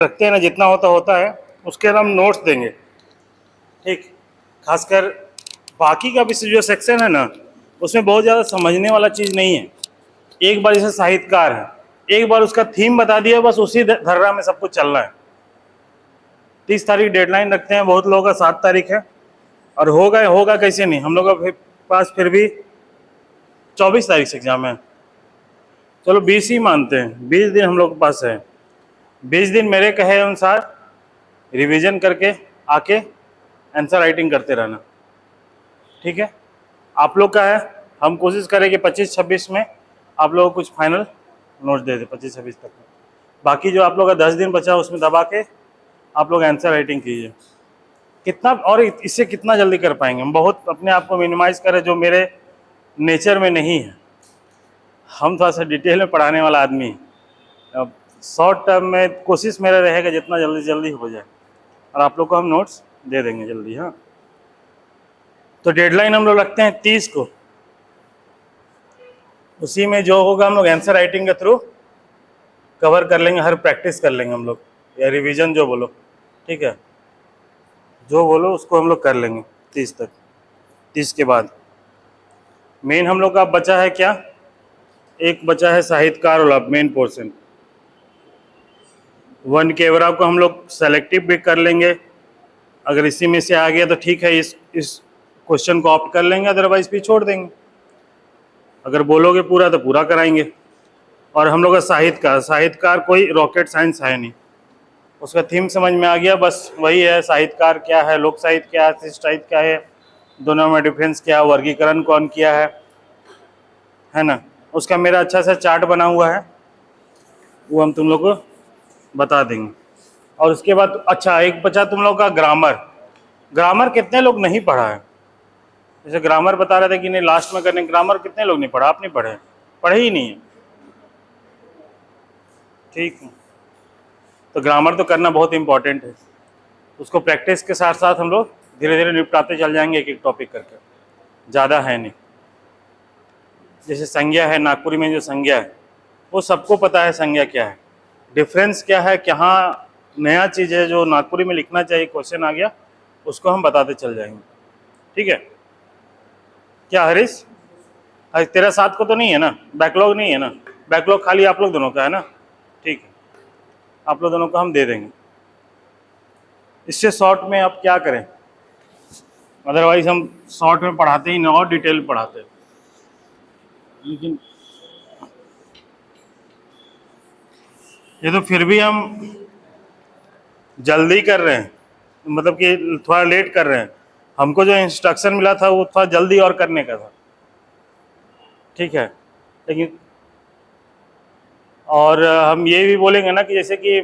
रखते हैं ना, जितना होता है उसके हम नोट्स देंगे। ठीक, खासकर बाकी का भी जो सेक्शन है ना, उसमें बहुत ज़्यादा समझने वाला चीज़ नहीं है। एक बार जैसे साहित्यकार है, एक बार उसका थीम बता दिया, बस उसी धर्रा में सब कुछ चलना है। 30 तारीख डेडलाइन रखते हैं, बहुत लोगों का 7 तारीख है, और होगा कैसे नहीं। हम लोग के पास फिर भी 24 तारीख से एग्जाम है। चलो 20 ही मानते हैं, 20 दिन हम लोग के पास है। 20 दिन मेरे कहे अनुसार रिवीजन करके आके आंसर राइटिंग करते रहना। ठीक है, आप लोग का है, हम कोशिश करें कि 25-26 में आप लोगों को कुछ फाइनल नोट्स दे दे, 25-26 तक में। बाकी जो आप लोग का 10 दिन बचा उसमें दबा के आप लोग आंसर राइटिंग कीजिए। कितना और इससे कितना जल्दी कर पाएंगे। हम बहुत अपने आप को मिनिमाइज करें, जो मेरे नेचर में नहीं है। हम थोड़ा सा डिटेल में पढ़ाने वाला आदमी है। अब शॉर्ट टर्म में कोशिश मेरा रहेगा जितना जल्दी जल्दी हो जाए, और आप लोग को हम नोट्स दे देंगे जल्दी। हाँ, तो डेडलाइन हम लोग रखते हैं 30 को। उसी में जो होगा हम लोग आंसर राइटिंग के थ्रू कवर कर लेंगे, हर प्रैक्टिस कर लेंगे हम लोग, या रिवीजन जो बोलो। ठीक है, जो बोलो उसको हम लोग कर लेंगे 30 तक। 30 के बाद मेन हम लोग का बचा है क्या, एक बचा है साहित्यकार वाला मेन पोर्शन। 1 के एवरा को हम लोग सेलेक्टिव भी कर लेंगे। अगर इसी में से आ गया तो ठीक है, इस क्वेश्चन को ऑप्ट कर लेंगे, अदरवाइज भी छोड़ देंगे। अगर बोलोगे पूरा तो पूरा कराएंगे। और हम लोग का साहित्यकार कोई रॉकेट साइंस है नहीं, उसका थीम समझ में आ गया, बस वही है। साहित्यकार क्या है, लोक साहित्य क्या है, शिष्ट साहित्य क्या है, दोनों में डिफरेंस क्या है, वर्गीकरण कौन किया है ना। उसका मेरा अच्छा सा चार्ट बना हुआ है, वो हम तुम लोग को बता देंगे। और उसके बाद अच्छा, एक बचा तुम लोग का ग्रामर कितने लोग नहीं पढ़ा है। जैसे ग्रामर बता रहे थे कि नहीं लास्ट में करने, ग्रामर कितने लोग नहीं पढ़ा। आप नहीं पढ़े ही नहीं है। ठीक है, तो ग्रामर तो करना बहुत इंपॉर्टेंट है। उसको प्रैक्टिस के साथ साथ हम लोग धीरे धीरे निपटाते चल जाएंगे, एक एक टॉपिक करके, ज़्यादा है नहीं। जैसे संज्ञा है, नागपुरी में जो संज्ञा है वो सबको पता है, संज्ञा क्या है, डिफरेंस क्या है, कहाँ नया चीज़ है जो नागपुरी में लिखना चाहिए, क्वेश्चन आ गया, उसको हम बताते चल जाएंगे। ठीक है, क्या हरीश, तेरा 7 को तो नहीं है ना, बैकलॉग नहीं है ना, बैकलॉग खाली आप लोग दोनों का है ना। ठीक है, आप लोग दोनों को हम दे देंगे। इससे शॉर्ट में आप क्या करें, अदरवाइज हम शॉर्ट में पढ़ाते ही ना, और डिटेल में पढ़ाते हैं। लेकिन ये तो फिर भी हम जल्दी कर रहे हैं, मतलब कि थोड़ा लेट कर रहे हैं। हमको जो इंस्ट्रक्शन मिला था वो थोड़ा जल्दी और करने का था। ठीक है, लेकिन और हम ये भी बोलेंगे ना कि जैसे कि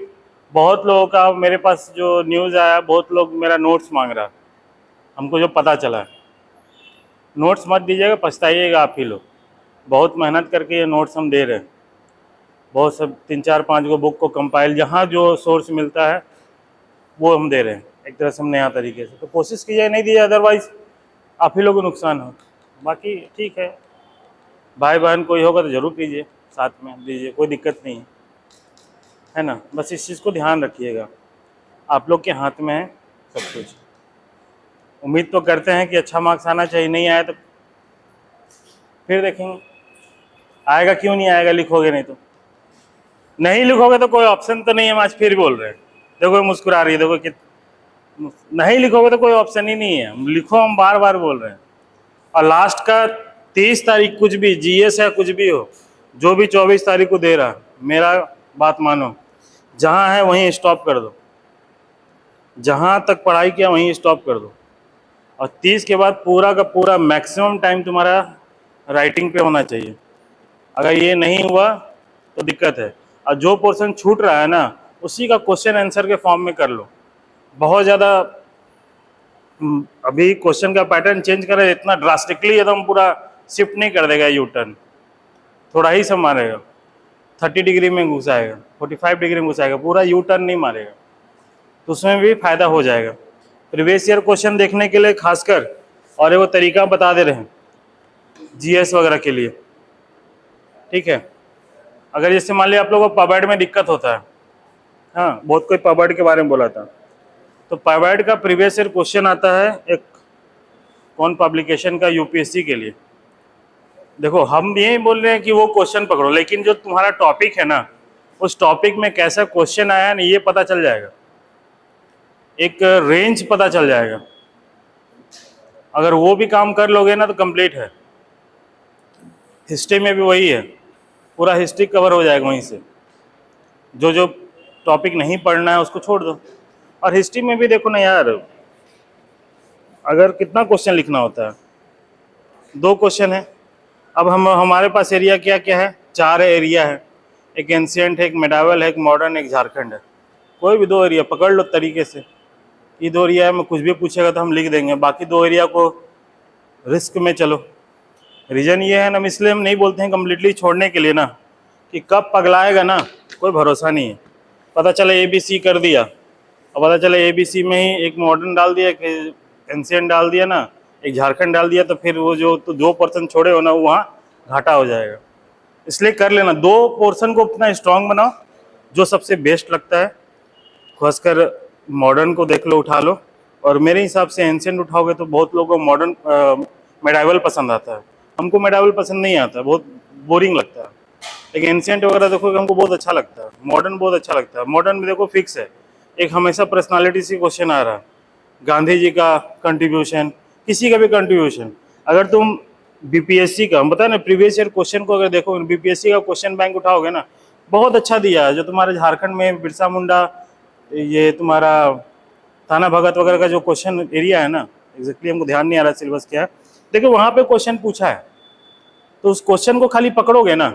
बहुत लोगों का मेरे पास जो न्यूज़ आया, बहुत लोग मेरा नोट्स मांग रहा, हमको जो पता चला है। नोट्स मत दीजिएगा, पछताइएगा आप ही लोग। बहुत मेहनत करके ये नोट्स हम दे रहे हैं, बहुत सब 3-4-5 गो बुक को कंपाइल, जहाँ जो सोर्स मिलता है वो हम दे रहे हैं, एक तरह से हम नया तरीके से। तो कोशिश कीजिए नहीं दीजिए, अदरवाइज आप ही लोग को नुकसान हो। बाकी ठीक है, भाई बहन कोई होगा तो ज़रूर कीजिए, साथ में दीजिए, कोई दिक्कत नहीं है ना। बस इस चीज़ को ध्यान रखिएगा, आप लोग के हाथ में है सब कुछ। उम्मीद तो करते हैं कि अच्छा मार्क्स आना चाहिए, नहीं आया तो फिर देखेंगे। आएगा क्यों नहीं आएगा, लिखोगे नहीं तो। नहीं लिखोगे तो कोई ऑप्शन तो नहीं है, हम आज फिर बोल रहे हैं। देखो मुस्कुरा रही है, देखो कि नहीं लिखोगे तो कोई ऑप्शन ही नहीं है, लिखो, हम बार बार बोल रहे हैं। और लास्ट का 30 तारीख कुछ भी जीएस है, कुछ भी हो, जो भी 24 तारीख को दे रहा, मेरा बात मानो, जहाँ है वहीं स्टॉप कर दो, जहाँ तक पढ़ाई किया वहीं स्टॉप कर दो। और 30 के बाद पूरा का पूरा मैक्सिमम टाइम तुम्हारा राइटिंग पे होना चाहिए। अगर ये नहीं हुआ तो दिक्कत है। और जो पोर्शन छूट रहा है ना, उसी का क्वेश्चन आंसर के फॉर्म में कर लो। बहुत ज़्यादा अभी क्वेश्चन का पैटर्न चेंज करे, इतना ड्रास्टिकली एकदम पूरा शिफ्ट नहीं कर देगा, यू टर्न थोड़ा ही सब मारेगा, 30 डिग्री में घुसाएगा, 45 डिग्री में घुसाएगा, पूरा यू टर्न नहीं मारेगा। तो उसमें भी फायदा हो जाएगा। प्रीवियस ईयर क्वेश्चन देखने के लिए खासकर, और वो तरीका बता दे रहे हैं जीएस वगैरह के लिए। ठीक है, अगर जैसे मान लिया आप लोगों को पबैड में दिक्कत होता है हाँ, बहुत कोई पावर्ड के बारे में बोला था। तो पावर्ड का प्रीवियस ईयर क्वेश्चन आता है एक कौन पब्लिकेशन का यूपीएससी के लिए। देखो हम ये बोल रहे हैं कि वो क्वेश्चन पकड़ो, लेकिन जो तुम्हारा टॉपिक है ना, उस टॉपिक में कैसा क्वेश्चन आया ना ये पता चल जाएगा, एक रेंज पता चल जाएगा। अगर वो भी काम कर लोगे ना तो कंप्लीट है। हिस्ट्री में भी वही है, पूरा हिस्ट्री कवर हो जाएगा वहीं से। जो जो टॉपिक नहीं पढ़ना है उसको छोड़ दो। और हिस्ट्री में भी देखो ना यार, अगर कितना क्वेश्चन लिखना होता है, 2 क्वेश्चन है। अब हम हमारे पास एरिया क्या क्या है, 4 एरिया है, एक एंशिएंट है, एक मेडावल है, एक मॉडर्न, एक झारखंड है। कोई भी 2 एरिया पकड़ लो तरीके से। ये 2 एरिया में कुछ भी पूछेगा तो हम लिख देंगे, बाकी 2 एरिया को रिस्क में चलो। रीज़न ये है ना, इसलिए हम नहीं बोलते हैं कम्प्लीटली छोड़ने के लिए ना, कि कब पगलाएगा ना कोई भरोसा नहीं है। पता चला ABC कर दिया, और पता चला ABC में ही एक मॉडर्न डाल दिया, एक एंशिएंट डाल दिया ना, एक झारखंड डाल दिया, तो फिर वो जो 2% छोड़े हो ना वहाँ घाटा हो जाएगा। इसलिए कर लेना, 2 पोर्शन को उतना स्ट्रांग बनाओ जो सबसे बेस्ट लगता है। खासकर मॉडर्न को देख लो, उठा लो। और मेरे हिसाब से एंशिएंट उठाओगे तो बहुत लोगों को मॉडर्न मेडावल पसंद आता है। हमको मेडावल पसंद नहीं आता, बहुत बोरिंग लगता है। लेकिन एंशिएंट वगैरह देखोगे हमको बहुत अच्छा लगता है। मॉडर्न बहुत अच्छा लगता है। मॉडर्न में देखो फिक्स है, एक हमेशा पर्सनालिटी से क्वेश्चन आ रहा है, गांधी जी का कंट्रीब्यूशन, किसी का भी कंट्रीब्यूशन। अगर तुम बीपीएससी का, हम बताए ना प्रीवियस ईयर क्वेश्चन को अगर देखो, बीपीएससी का क्वेश्चन बैंक उठाओगे ना, बहुत अच्छा दिया है। जो तुम्हारे झारखंड में बिरसा मुंडा, ये तुम्हारा थाना भगत वगैरह का जो क्वेश्चन एरिया है ना, एग्जैक्टली हमको ध्यान नहीं आ रहा सिलेबस क्या है, देखो वहाँ पे क्वेश्चन पूछा है। तो उस क्वेश्चन को खाली पकड़ोगे ना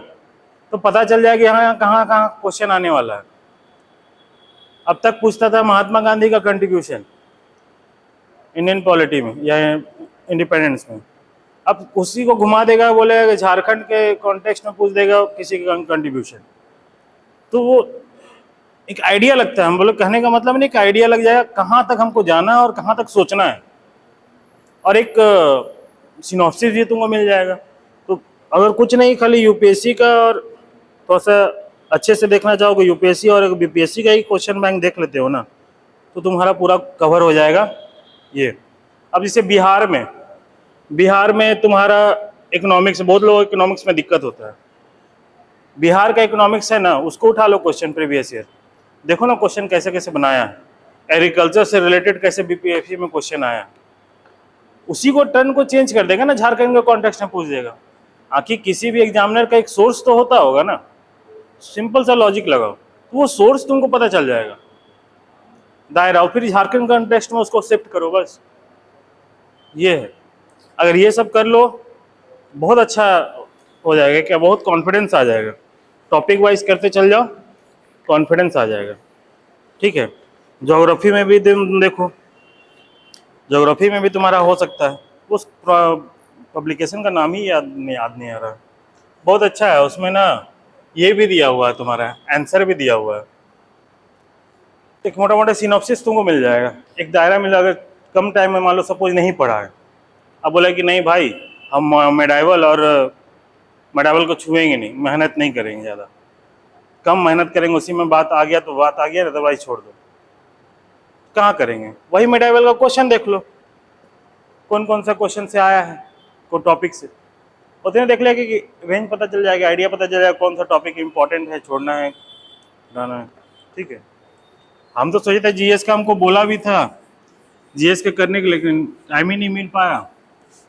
तो पता चल जाएगा यहाँ कहाँ कहाँ क्वेश्चन आने वाला है। अब तक पूछता था महात्मा गांधी का कंट्रीब्यूशन इंडियन पॉलिटी में या इंडिपेंडेंस में, अब उसी को घुमा देगा, बोलेगा झारखंड के कॉन्टेक्स्ट में पूछ देगा किसी का कंट्रीब्यूशन। तो वो एक आइडिया लगता है, हम बोले कहने का मतलब नहीं, एक आइडिया लग जाएगा कहाँ तक हमको जाना है और कहाँ तक सोचना है, और एक सिनॉप्सिस भी तुमको मिल जाएगा। तो अगर कुछ नहीं, खाली यूपीएससी का और थोड़ा सा अच्छे से देखना चाहोगे यूपीएससी और बीपीएससी का ही क्वेश्चन बैंक देख लेते हो ना, तो तुम्हारा पूरा कवर हो जाएगा ये। अब जैसे बिहार में तुम्हारा इकोनॉमिक्स, बहुत लोगों को इकोनॉमिक्स में दिक्कत होता है। बिहार का इकोनॉमिक्स है ना, उसको उठा लो क्वेश्चन प्रीवियस ईयर, देखो ना क्वेश्चन कैसे कैसे बनाया है। एग्रीकल्चर से रिलेटेड कैसे बीपीएससी में क्वेश्चन आया, उसी को टर्न को चेंज कर देगा ना, झारखंड के कॉन्टेक्स्ट में पूछ देगा। आखिर किसी भी एग्जामिनर का एक सोर्स तो होता होगा ना, सिंपल सा लॉजिक लगाओ तो वो सोर्स तुमको पता चल जाएगा, दायरा, और फिर झारखंड कॉन्टेक्स्ट में उसको शिफ्ट करो, बस ये है। अगर ये सब कर लो बहुत अच्छा हो जाएगा, क्या बहुत कॉन्फिडेंस आ जाएगा। टॉपिक वाइज करते चल जाओ, कॉन्फिडेंस आ जाएगा। ठीक है। ज्योग्राफी में भी तुम देखो, ज्योग्राफी में भी तुम्हारा हो सकता है। उस पब्लिकेशन का नाम ही याद नहीं आ रहा, बहुत अच्छा है। उसमें ना ये भी दिया हुआ है, तुम्हारा आंसर भी दिया हुआ है, एक मोटा मोटा सिनॉप्सिस तुमको मिल जाएगा, एक दायरा मिल जाएगा। कम टाइम में मान लो सपोज नहीं पढ़ा है, अब बोला कि नहीं भाई हम मेडावल को छुएंगे नहीं, मेहनत नहीं करेंगे, ज़्यादा कम मेहनत करेंगे, उसी में बात आ गया तो बात आ गया, नहीं तो भाई छोड़ दो। कहाँ करेंगे, वही मेडावल का क्वेश्चन देख लो, कौन कौन सा क्वेश्चन से आया है, कौन टॉपिक से, उतने देख लिया कि रेंज पता चल जाएगा, आइडिया पता चल जाएगा कौन सा टॉपिक इंपॉर्टेंट है, छोड़ना है, लाना है। ठीक है। हम तो सोचे थे जीएस का, हमको बोला भी था जीएस के करने के, लेकिन टाइम ही नहीं मिल पाया।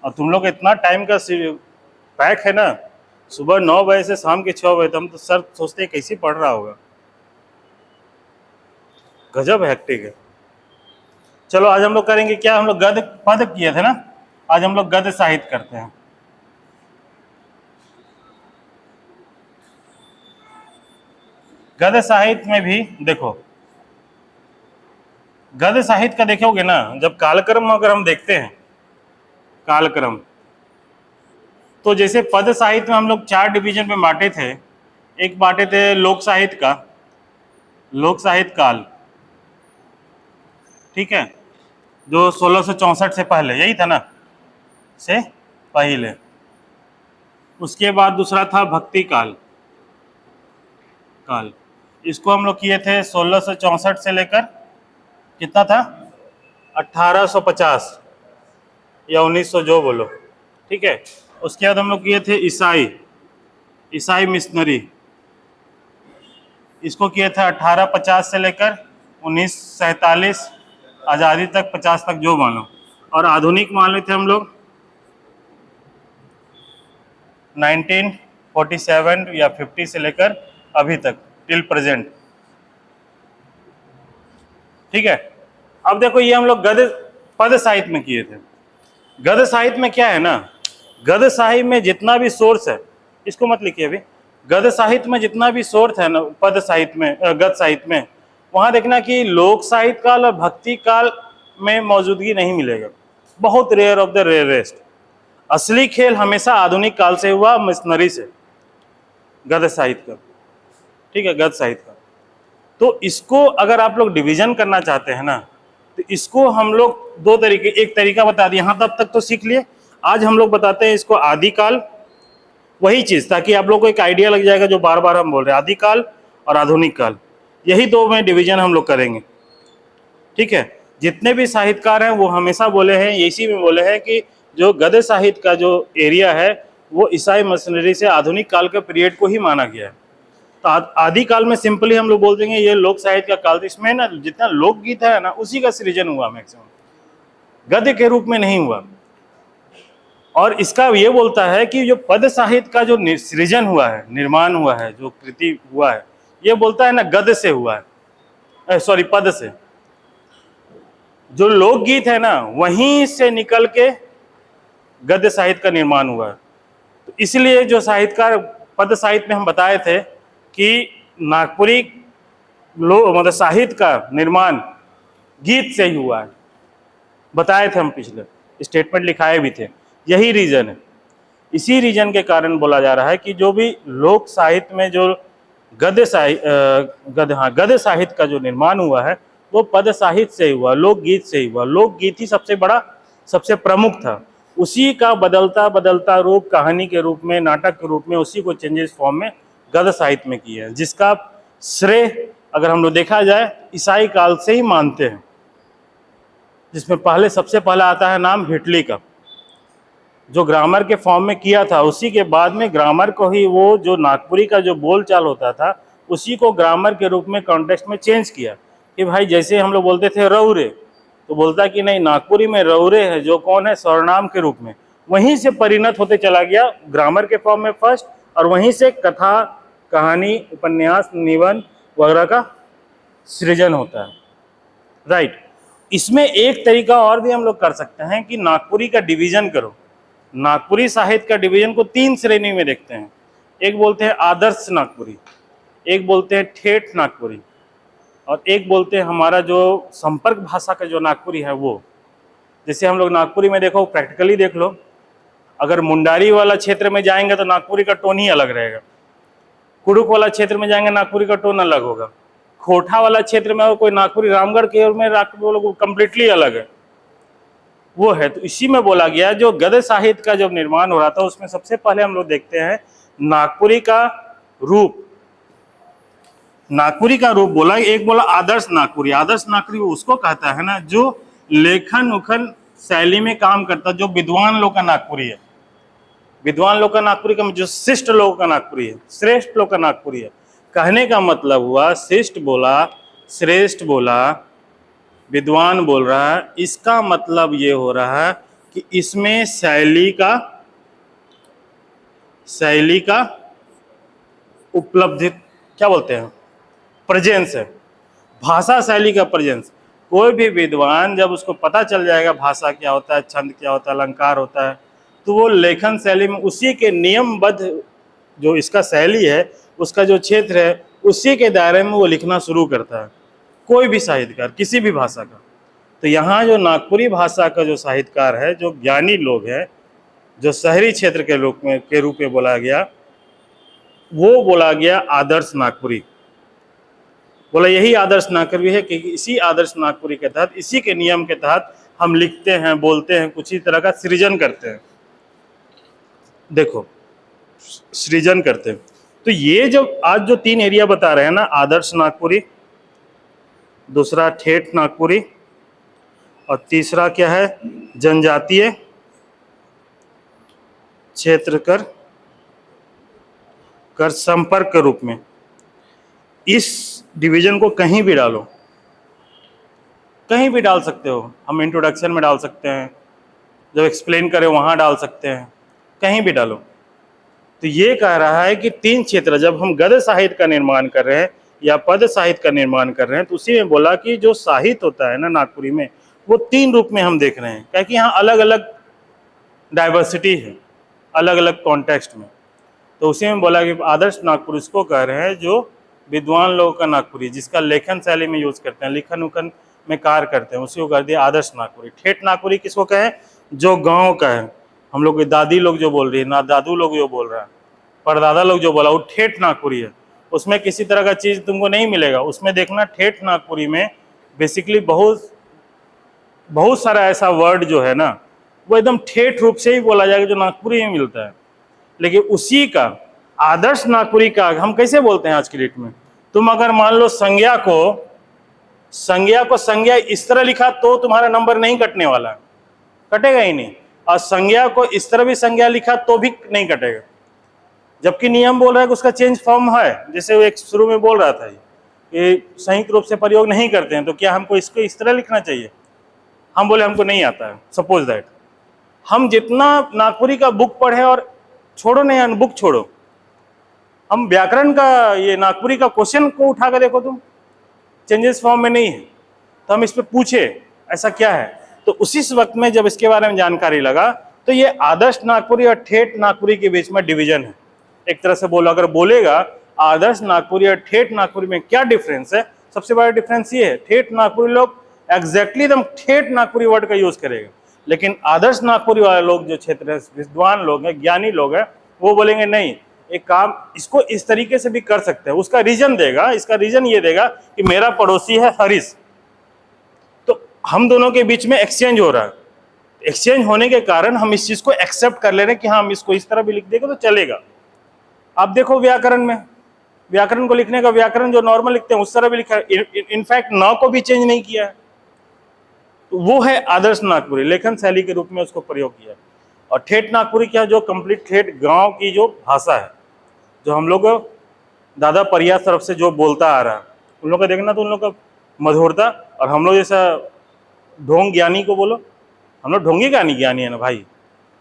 और तुम लोग इतना टाइम का पैक है ना, सुबह 9 बजे से शाम के 6 बजे, तो हम तो सर सोचते हैं कैसे पढ़ रहा होगा, गजब हेक्टिक है। चलो आज हम लोग करेंगे क्या, हम लोग गद्य पद किए थे ना, आज हम लोग गद्य साहित्य करते हैं। गद्य साहित्य में भी देखो, गद्य साहित्य का देखोगे ना, जब कालक्रम अगर हम देखते हैं कालक्रम, तो जैसे पद साहित्य में हम लोग 4 डिवीजन में बांटे थे। एक बांटे थे लोक साहित्य का, लोक साहित्य काल, ठीक है, जो 1664 से पहले, यही था ना, से पहले। उसके बाद दूसरा था भक्ति काल, इसको हम लोग किए थे 1664 से लेकर कितना था 1850 या 1900 जो बोलो, ठीक है। उसके बाद हम लोग किए थे ईसाई मिशनरी, इसको किए थे 1850 से लेकर 1947 आज़ादी तक, 50 तक जो मान लो। और आधुनिक मान लेते हम लोग 1947 या 50 से लेकर अभी तक टिल प्रेजेंट, ठीक है। अब देखो ये हम लोग गद्य पद साहित्य में किए थे। गद्य साहित्य में क्या है ना, गद्य साहित्य में जितना भी सोर्स है, इसको मत लिखिए अभी, गद्य साहित्य में जितना भी सोर्स है ना पद साहित्य में, गद्य साहित्य में, वहां देखना कि लोक साहित्य काल और भक्ति काल में मौजूदगी नहीं मिलेगा, बहुत रेयर ऑफ द रेयरेस्ट। असली खेल हमेशा आधुनिक काल से हुआ, मिशनरी से, गद्य साहित्य का, ठीक है, गद्य साहित्य का। तो इसको अगर आप लोग डिवीजन करना चाहते हैं ना, तो इसको हम लोग दो तरीके, एक तरीका बता दिया, यहाँ तब तक तो सीख लिए। आज हम लोग बताते हैं इसको आदिकाल, वही चीज, ताकि आप लोग को एक आइडिया लग जाएगा जो बार बार हम बोल रहे हैं, आदिकाल और आधुनिक काल, यही दो में डिवीजन हम लोग करेंगे, ठीक है। जितने भी साहित्यकार हैं वो हमेशा बोले हैं, इसी में बोले हैं कि जो गद्य साहित्य का जो एरिया है वो ईसाई मिशनरी से आधुनिक काल के पीरियड को ही माना गया है। तो आदिकाल में सिंपली हम लोग बोल देंगे ये लोक साहित्य का काल। तो इसमें ना जितना लोकगीत है ना उसी का सृजन हुआ मैक्सिमम, गद्य के रूप में नहीं हुआ। और इसका ये बोलता है कि जो पद साहित्य का जो सृजन हुआ है, निर्माण हुआ है, जो कृति हुआ है, ये बोलता है ना गद्य से हुआ है, सॉरी पद से। जो लोकगीत है ना वहीं से निकल के गद्य साहित्य का निर्माण हुआ है। तो इसलिए जो साहित्यकार पद साहित्य में हम बताए थे कि नागपुरी मतलब साहित्य का निर्माण गीत से ही हुआ है, बताए थे हम, पिछले स्टेटमेंट लिखाए भी थे। यही रीजन है, इसी रीजन के कारण बोला जा रहा है कि जो भी लोक साहित्य में जो गद्य साहित्य का जो निर्माण हुआ है वो पद साहित्य से ही हुआ, लोकगीत से ही हुआ। लोकगीत ही सबसे बड़ा, सबसे प्रमुख था। उसी का बदलता बदलता रूप कहानी के रूप में, नाटक के रूप में, उसी को चेंजेस फॉर्म में गद्य साहित्य में किया है, जिसका श्रेय अगर हम लोग देखा जाए ईसाई काल से ही मानते हैं, जिसमें पहले सबसे पहला आता है नाम हिटली का, जो ग्रामर के फॉर्म में किया था। उसी के बाद में ग्रामर को ही, वो जो नागपुरी का जो बोलचाल होता था उसी को ग्रामर के रूप में कॉन्टेक्स्ट में चेंज किया कि भाई जैसे हम लोग बोलते थे रौरे, तो बोलता कि नहीं नागपुरी में रौरे है जो कौन है, सर्वनाम के रूप में। वहीं से परिणत होते चला गया ग्रामर के फॉर्म में फर्स्ट, और वहीं से कथा, कहानी, उपन्यास, निबंध वगैरह का सृजन होता है, राइट। इसमें एक तरीका और भी हम लोग कर सकते हैं कि नागपुरी का डिवीजन करो। नागपुरी साहित्य का डिवीजन को 3 श्रेणी में देखते हैं। एक बोलते हैं आदर्श नागपुरी, एक बोलते हैं ठेठ नागपुरी, और एक बोलते हैं हमारा जो संपर्क भाषा का जो नागपुरी है वो। जैसे हम लोग नागपुरी में देखो, प्रैक्टिकली देख लो, अगर मुंडारी वाला क्षेत्र में जाएंगे तो नागपुरी का टोन ही अलग रहेगा, कुड़ुक वाला क्षेत्र में जाएंगे नागपुरी का टोन अलग होगा, खोटा वाला क्षेत्र में कोई नागपुरी रामगढ़ के में नागपुरी कम्प्लीटली अलग है, वो है। तो इसी में बोला गया जो गद्य साहित्य का जब निर्माण हो रहा था उसमें सबसे पहले हम लोग देखते हैं नागपुरी का रूप। नागपुरी का रूप बोला, एक बोला आदर्श नागपुरी। आदर्श नागपुरी उसको कहता है ना जो लेखन उखन शैली में काम करता, जो विद्वान लोग का नागपुरी है। विद्वान लोग का नागपुरी का जो शिष्ट लोगों का नागपुरी है, श्रेष्ठ लोग का नागपुरी है। कहने का मतलब हुआ शिष्ट बोला, श्रेष्ठ बोला, विद्वान बोल रहा है, इसका मतलब ये हो रहा है कि इसमें शैली का उपलब्धि, क्या बोलते हैं, प्रेजेंस है, भाषा शैली का प्रेजेंस। कोई भी विद्वान जब उसको पता चल जाएगा भाषा क्या होता है, छंद क्या होता है, अलंकार होता है, तो वो लेखन शैली में उसी के नियमबद्ध जो इसका शैली है, उसका जो क्षेत्र है, उसी के दायरे में वो लिखना शुरू करता है, कोई भी साहित्यकार किसी भी भाषा का। तो यहाँ जो नागपुरी भाषा का जो साहित्यकार है, जो ज्ञानी लोग हैं, जो शहरी क्षेत्र के लोग के रूप में बोला गया, वो बोला गया आदर्श नागपुरी। बोला यही आदर्श नागपुरी है कि इसी आदर्श नागपुरी के तहत, इसी के नियम के तहत हम लिखते हैं, बोलते हैं, कुछ ही तरह का सृजन करते हैं। देखो सृजन करते हैं, तो ये जो आज जो 3 एरिया बता रहे हैं ना, आदर्श नागपुरी, दूसरा ठेठ नागपुरी, और तीसरा क्या है, जनजातीय क्षेत्र कर संपर्क के रूप में, इस डिवीजन को कहीं भी डालो, कहीं भी डाल सकते हो। हम इंट्रोडक्शन में डाल सकते हैं, जब एक्सप्लेन करें वहाँ डाल सकते हैं, कहीं भी डालो। तो ये कह रहा है कि 3 क्षेत्र, जब हम गद्य साहित्य का निर्माण कर रहे हैं या पद साहित्य का निर्माण कर रहे हैं, तो उसी में बोला कि जो साहित्य होता है ना नागपुरी में, वो 3 रूप में हम देख रहे हैं, क्योंकि यहाँ अलग अलग डाइवर्सिटी है, अलग अलग कॉन्टेक्स्ट में। तो उसी में बोला कि आदर्श नागपुरी इसको कह रहे हैं जो विद्वान लोगों का नागपुरी, जिसका लेखन शैली में यूज करते हैं, लिखन उखन में कार्य करते हैं, उसी को कर दिया आदर्श नागपुरी। ठेठ नागपुरी किसको कहें, जो गांव का है, हम लोग के दादी लोग जो बोल रही है, ना दादू लोग जो बोल रहा है, परदादा लोग जो बोला, वो ठेठ नागपुरी है। उसमें किसी तरह का चीज़ तुमको नहीं मिलेगा। उसमें देखना ठेठ नागपुरी में बेसिकली बहुत सारा ऐसा वर्ड जो है ना, वो एकदम ठेठ रूप से ही बोला जाएगा जो नागपुरी में मिलता है। लेकिन उसी का आदर्श नागपुरी का हम कैसे बोलते हैं आज की डेट में, तुम अगर मान लो संज्ञा को संज्ञा इस तरह लिखा तो तुम्हारा नंबर नहीं कटने वाला है, कटेगा ही नहीं। और संज्ञा को इस तरह भी संज्ञा लिखा तो भी नहीं कटेगा, जबकि नियम बोल रहा है कि उसका चेंज फॉर्म है। जैसे वो एक शुरू में बोल रहा था कि संयुक्त रूप से प्रयोग नहीं करते हैं, तो क्या हमको इसको इस तरह लिखना चाहिए? हम बोले हमको नहीं आता है। सपोज दैट हम जितना नागपुरी का बुक पढ़े, और छोड़ो नहीं बुक छोड़ो, हम व्याकरण का ये नागपुरी का क्वेश्चन को उठा कर देखो, तुम चेंजेस फॉर्म में नहीं है, तो हम इस पे पूछे ऐसा क्या है। तो उसी वक्त में जब इसके बारे में जानकारी लगा, तो ये आदर्श नागपुरी और ठेठ नागपुरी के बीच में डिवीजन है। एक तरह से बोलो, अगर बोलेगा आदर्श नागपुरी और ठेठ नागपुरी में क्या डिफरेंस है, सबसे बड़ा डिफरेंस ये है, ठेठ नागपुरी लोग एग्जैक्टली एकदम ठेठ नागपुरी वर्ड का यूज करेगा, लेकिन आदर्श नागपुरी वाले लोग जो क्षेत्र है, विद्वान लोग हैं, ज्ञानी लोग हैं, वो बोलेंगे नहीं, एक काम इसको इस तरीके से भी कर सकते हैं। उसका रीजन देगा, इसका रीजन ये देगा कि मेरा पड़ोसी है हरीश, तो हम दोनों के बीच में एक्सचेंज हो रहा है। एक्सचेंज होने के कारण हम इस चीज को एक्सेप्ट कर ले रहे हैं कि हाँ, हम इसको इस तरह भी लिख देंगे तो चलेगा। आप देखो व्याकरण में, व्याकरण को लिखने का व्याकरण जो नॉर्मल लिखते हैं उस तरह भी लिखा है, इनफैक्ट न को भी चेंज नहीं किया है। तो वो है आदर्श नागपुरी, लेखन शैली के रूप में उसको प्रयोग किया। और ठेठ नागपुरी क्या, जो कंप्लीट ठेठ गांव की जो भाषा है, जो हम लोग दादा परिया तरफ से जो बोलता आ रहा है, उन लोग का देखना तो उन लोग का मधुरता, और हम लोग जैसा ढोंग ज्ञानी को बोलो, हम लोग ढोंगी ज्ञानी है ना भाई,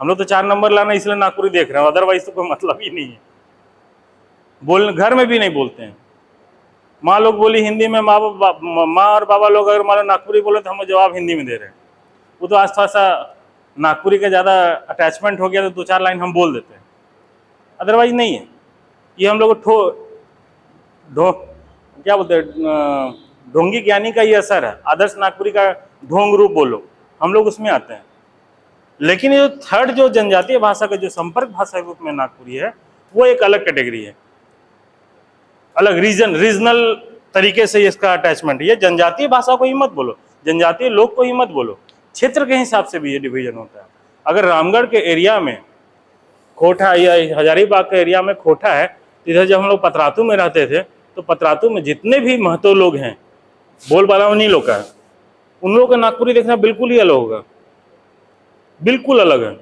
हम लोग तो 4 नंबर लाना इसलिए नागपुरी देख रहे हैं, अदरवाइज तो कोई मतलब ही नहीं है। बोल घर में भी नहीं बोलते हैं। माँ लोग बोली हिंदी में, माँ और बाबा लोग अगर मान लो नागपुरी बोले तो हम जवाब हिंदी में दे रहे हैं। वो तो आज थोड़ा सा नागपुरी का ज़्यादा अटैचमेंट हो गया, तो 2-4 लाइन हम बोल देते हैं, अदरवाइज नहीं है। ये हम लोग क्या बोलते हैं, ढोंगी ज्ञानी का ये असर है। आदर्श नागपुरी का ढोंग रूप बोलो, हम लोग उसमें आते हैं। लेकिन ये थर्ड जो जनजातीय भाषा का जो संपर्क भाषा के रूप में नागपुरी है, वो एक अलग कैटेगरी है, अलग रीजनल तरीके से इसका अटैचमेंट है। ये जनजातीय भाषा को ही मत बोलो, जनजातीय लोग को ही मत बोलो, क्षेत्र के हिसाब से भी ये डिवीजन होता है। अगर रामगढ़ के एरिया में खोटा या हजारीबाग के एरिया में खोटा है, इधर जब हम लोग पतरातू में रहते थे, तो पतरातू में जितने भी महतो लोग हैं, बोलबाला उन्हीं लोग का है, उन लोगों का नागपुरी देखना बिल्कुल ही अलग होगा, बिल्कुल अलग है।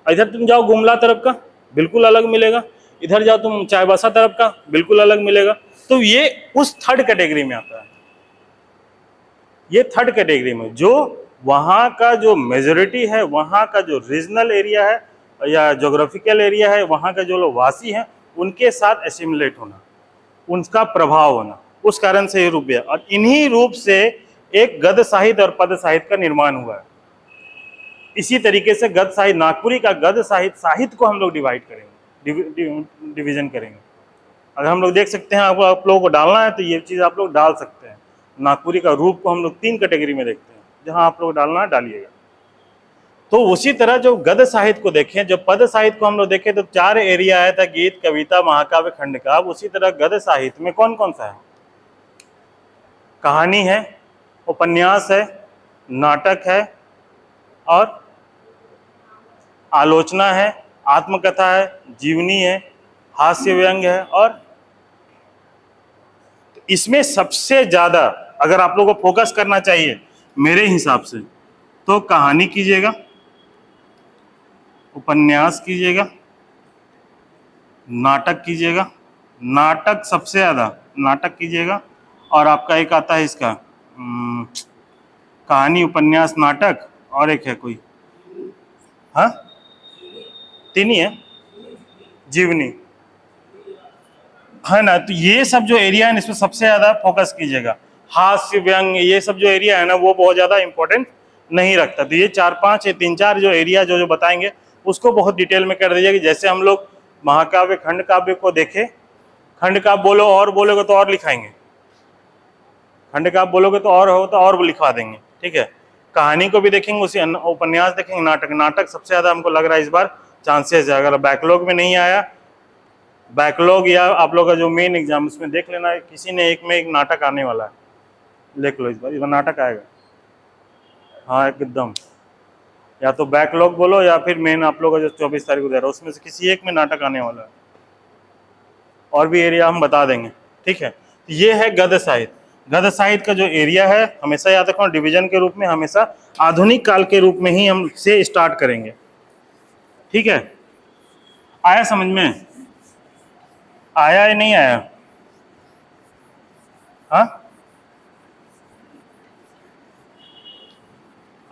इधर तुम जाओ गुमला तरफ का, बिल्कुल अलग मिलेगा, इधर जाओ तुम चाईबासा तरफ का, बिल्कुल अलग मिलेगा। तो ये उस थर्ड कैटेगरी में आता है। ये थर्ड कैटेगरी में जो वहाँ का जो मेजोरिटी है, वहाँ का जो रीजनल एरिया है या जोग्राफिकल एरिया है, वहाँ का जो लोग वासी हैं, उनके साथ एसिमुलेट होना, उनका प्रभाव होना, उस कारण से ये रूप है। और इन्हीं रूप से एक गद्य साहित्य और पद साहित्य का निर्माण हुआ है। इसी तरीके से गद्य साहित्य, नागपुरी का गद्य साहित्य को हम लोग डिवाइड करेंगे, डिवीजन करेंगे। अगर हम लोग देख सकते हैं, आप लोगों को डालना है तो ये चीज़ आप लोग डाल सकते हैं। नागपुरी का रूप को हम लोग 3 कैटेगरी में देखते हैं, जहां आप लोग डालना है डालिएगा। तो उसी तरह जो गद्य साहित्य को देखें, जो पद साहित्य को हम लोग देखें, तो 4 एरिया आया था, गीत, कविता, महाकाव्य, खंडकाव्य। उसी तरह गद्य साहित्य में कौन कौन सा है? कहानी है, उपन्यास है, नाटक है, और आलोचना है, आत्मकथा है, जीवनी है, हास्य व्यंग है, और इसमें सबसे ज्यादा अगर आप लोगों को फोकस करना चाहिए मेरे हिसाब से तो कहानी कीजिएगा, उपन्यास कीजिएगा, नाटक कीजिएगा। नाटक सबसे ज्यादा नाटक कीजिएगा, और आपका एक आता है इसका कहानी, उपन्यास, नाटक, और एक है कोई, हाँ तीन ही है, जीवनी, है ना। तो ये सब जो एरिया है इसमें सबसे ज्यादा फोकस कीजिएगा। हास्य व्यंग ये सब जो एरिया है ना वो बहुत ज्यादा इंपॉर्टेंट नहीं रखता। तो ये 4-5 या 3-4 जो एरिया जो बताएंगे उसको बहुत डिटेल में कर दीजिए कि जैसे हम लोग महाकाव्य खंड काव्य को देखे, खंड काव्य बोलो और बोलोगे तो और लिखाएंगे, खंड काव्य बोलोगे तो और हो तो और लिखवा देंगे, ठीक है। कहानी को भी देखेंगे, उसी उपन्यास देखेंगे, नाटक। नाटक सबसे ज्यादा हमको लग रहा है इस बार चांसेस है, अगर बैकलॉग में नहीं आया, बैकलॉग या आप लोग का जो मेन एग्जाम उसमें देख लेना, किसी ने एक में एक नाटक आने वाला है, देख लो इस बार नाटक आएगा, हाँ एकदम। या तो बैकलॉग बोलो या फिर मेन आप लोग का जो 24 तारीख को दे रहा है उसमें से किसी एक में नाटक आने वाला है, और भी एरिया हम बता देंगे, ठीक है। तो ये है गद्य साहित्य। गद्य साहित्य का जो एरिया है हमेशा याद रखना डिवीजन के रूप में, हमेशा आधुनिक काल के रूप में ही हम से स्टार्ट करेंगे, ठीक है। आया समझ में? आया या नहीं आया? हाँ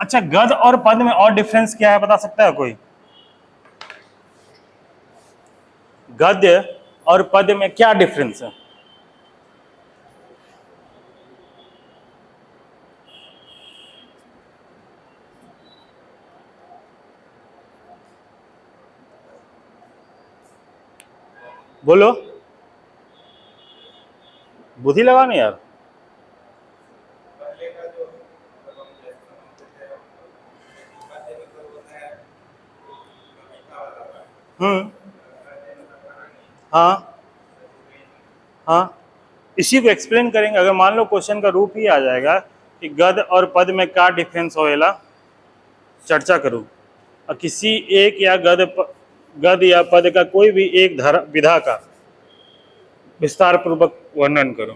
अच्छा, गद्य और पद्य में और डिफरेंस क्या है बता सकता है कोई? गद्य और पद्य में क्या डिफरेंस है? बोलो, बुद्धि लगाओ यार। हाँ हाँ, इसी को एक्सप्लेन करेंगे। अगर मान लो क्वेश्चन का रूप ही आ जाएगा कि गद्य और पद में क्या डिफरेंस होएला, चर्चा करूं, और किसी एक या गद्य या पद का कोई भी एक विधा का विस्तार पूर्वक वर्णन करो।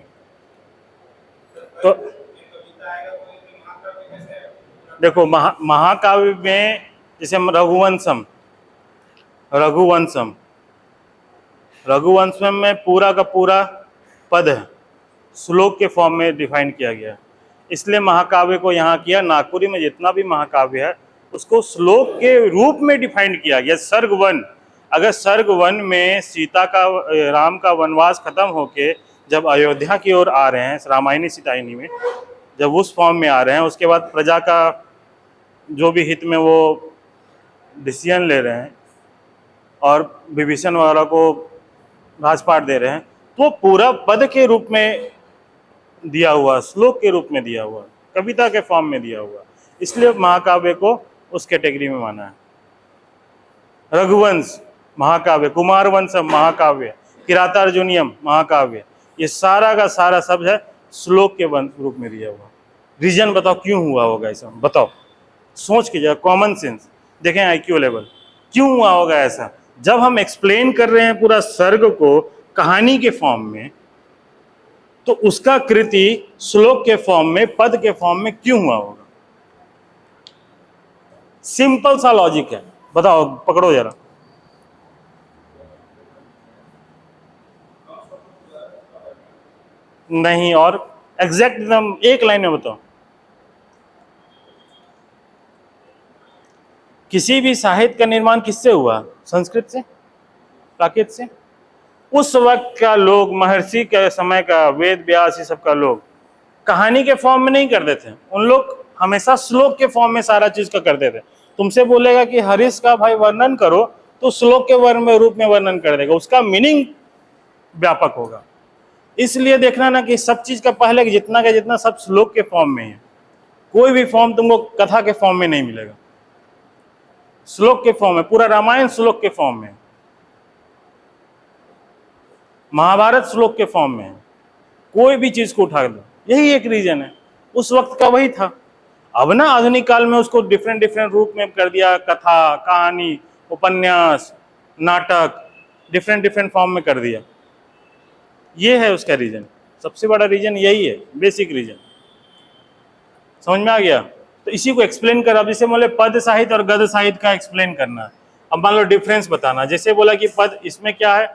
तो देखो महाकाव्य में जैसे हम रघुवंशम में पूरा का पूरा पद है, श्लोक के फॉर्म में डिफाइन किया गया है, इसलिए महाकाव्य को यहाँ किया। नागपुरी में जितना भी महाकाव्य है उसको श्लोक के रूप में डिफाइन किया गया। सर्ग वन, अगर सर्ग वन में सीता का राम का वनवास खत्म होके जब अयोध्या की ओर आ रहे हैं, रामायणी सीतायनी में जब उस फॉर्म में आ रहे हैं, उसके बाद प्रजा का जो भी हित में वो डिसीजन ले रहे हैं और विभीषण वाला को राजपाट दे रहे हैं, तो पूरा पद के रूप में दिया हुआ, श्लोक के रूप में दिया हुआ, कविता के फॉर्म में दिया हुआ, इसलिए महाकाव्य को उस कैटेगरी में माना है। रघुवंश महाकाव्य, कुमारवंश महाकाव्य, किरातार्जुनियम महाकाव्य, ये सारा का सारा सब है श्लोक के रूप में दिया हुआ। रीजन बताओ क्यों हुआ होगा ऐसा, बताओ, सोच कीजिए, कॉमन सेंस देखें, IQ लेवल, क्यों हुआ होगा ऐसा? जब हम एक्सप्लेन कर रहे हैं पूरा सर्ग को कहानी के फॉर्म में, तो उसका कृति श्लोक के फॉर्म में, पद के फॉर्म में क्यों हुआ होगा? सिंपल सा लॉजिक है, बताओ, पकड़ो जरा। नहीं, और एग्जैक्ट एकदम एक लाइन में बताओ। किसी भी साहित्य का निर्माण किससे हुआ? संस्कृत से, प्राकृत से। उस वक्त का लोग, महर्षि के समय का, वेद व्यास, ये सब का लोग कहानी के फॉर्म में नहीं करते थे, उन लोग हमेशा श्लोक के फॉर्म में सारा चीज का करते थे। तुमसे बोलेगा कि हरीश का भाई वर्णन करो, तो श्लोक के रूप में वर्णन कर देगा, उसका मीनिंग व्यापक होगा। इसलिए देखना ना कि सब चीज का पहले जितना का जितना सब श्लोक के फॉर्म में है, कोई भी फॉर्म तुमको कथा के फॉर्म में नहीं मिलेगा, श्लोक के फॉर्म में। पूरा रामायण श्लोक के फॉर्म में, महाभारत श्लोक के फॉर्म में है, कोई भी चीज को उठा दो, यही एक रीजन है, उस वक्त का वही था। अब ना आधुनिक काल में उसको डिफरेंट रूप में कर दिया, कथा, कहानी, उपन्यास, नाटक, डिफरेंट डिफरेंट फॉर्म में कर दिया। ये है उसका रीजन, सबसे बड़ा रीजन यही है, बेसिक रीजन। समझ में आ गया? तो इसी को एक्सप्लेन कर, अब जैसे बोले पद साहित्य और गद्य साहित्य का एक्सप्लेन करना है। अब मान लो डिफरेंस बताना, जैसे बोला कि पद, इसमें क्या है,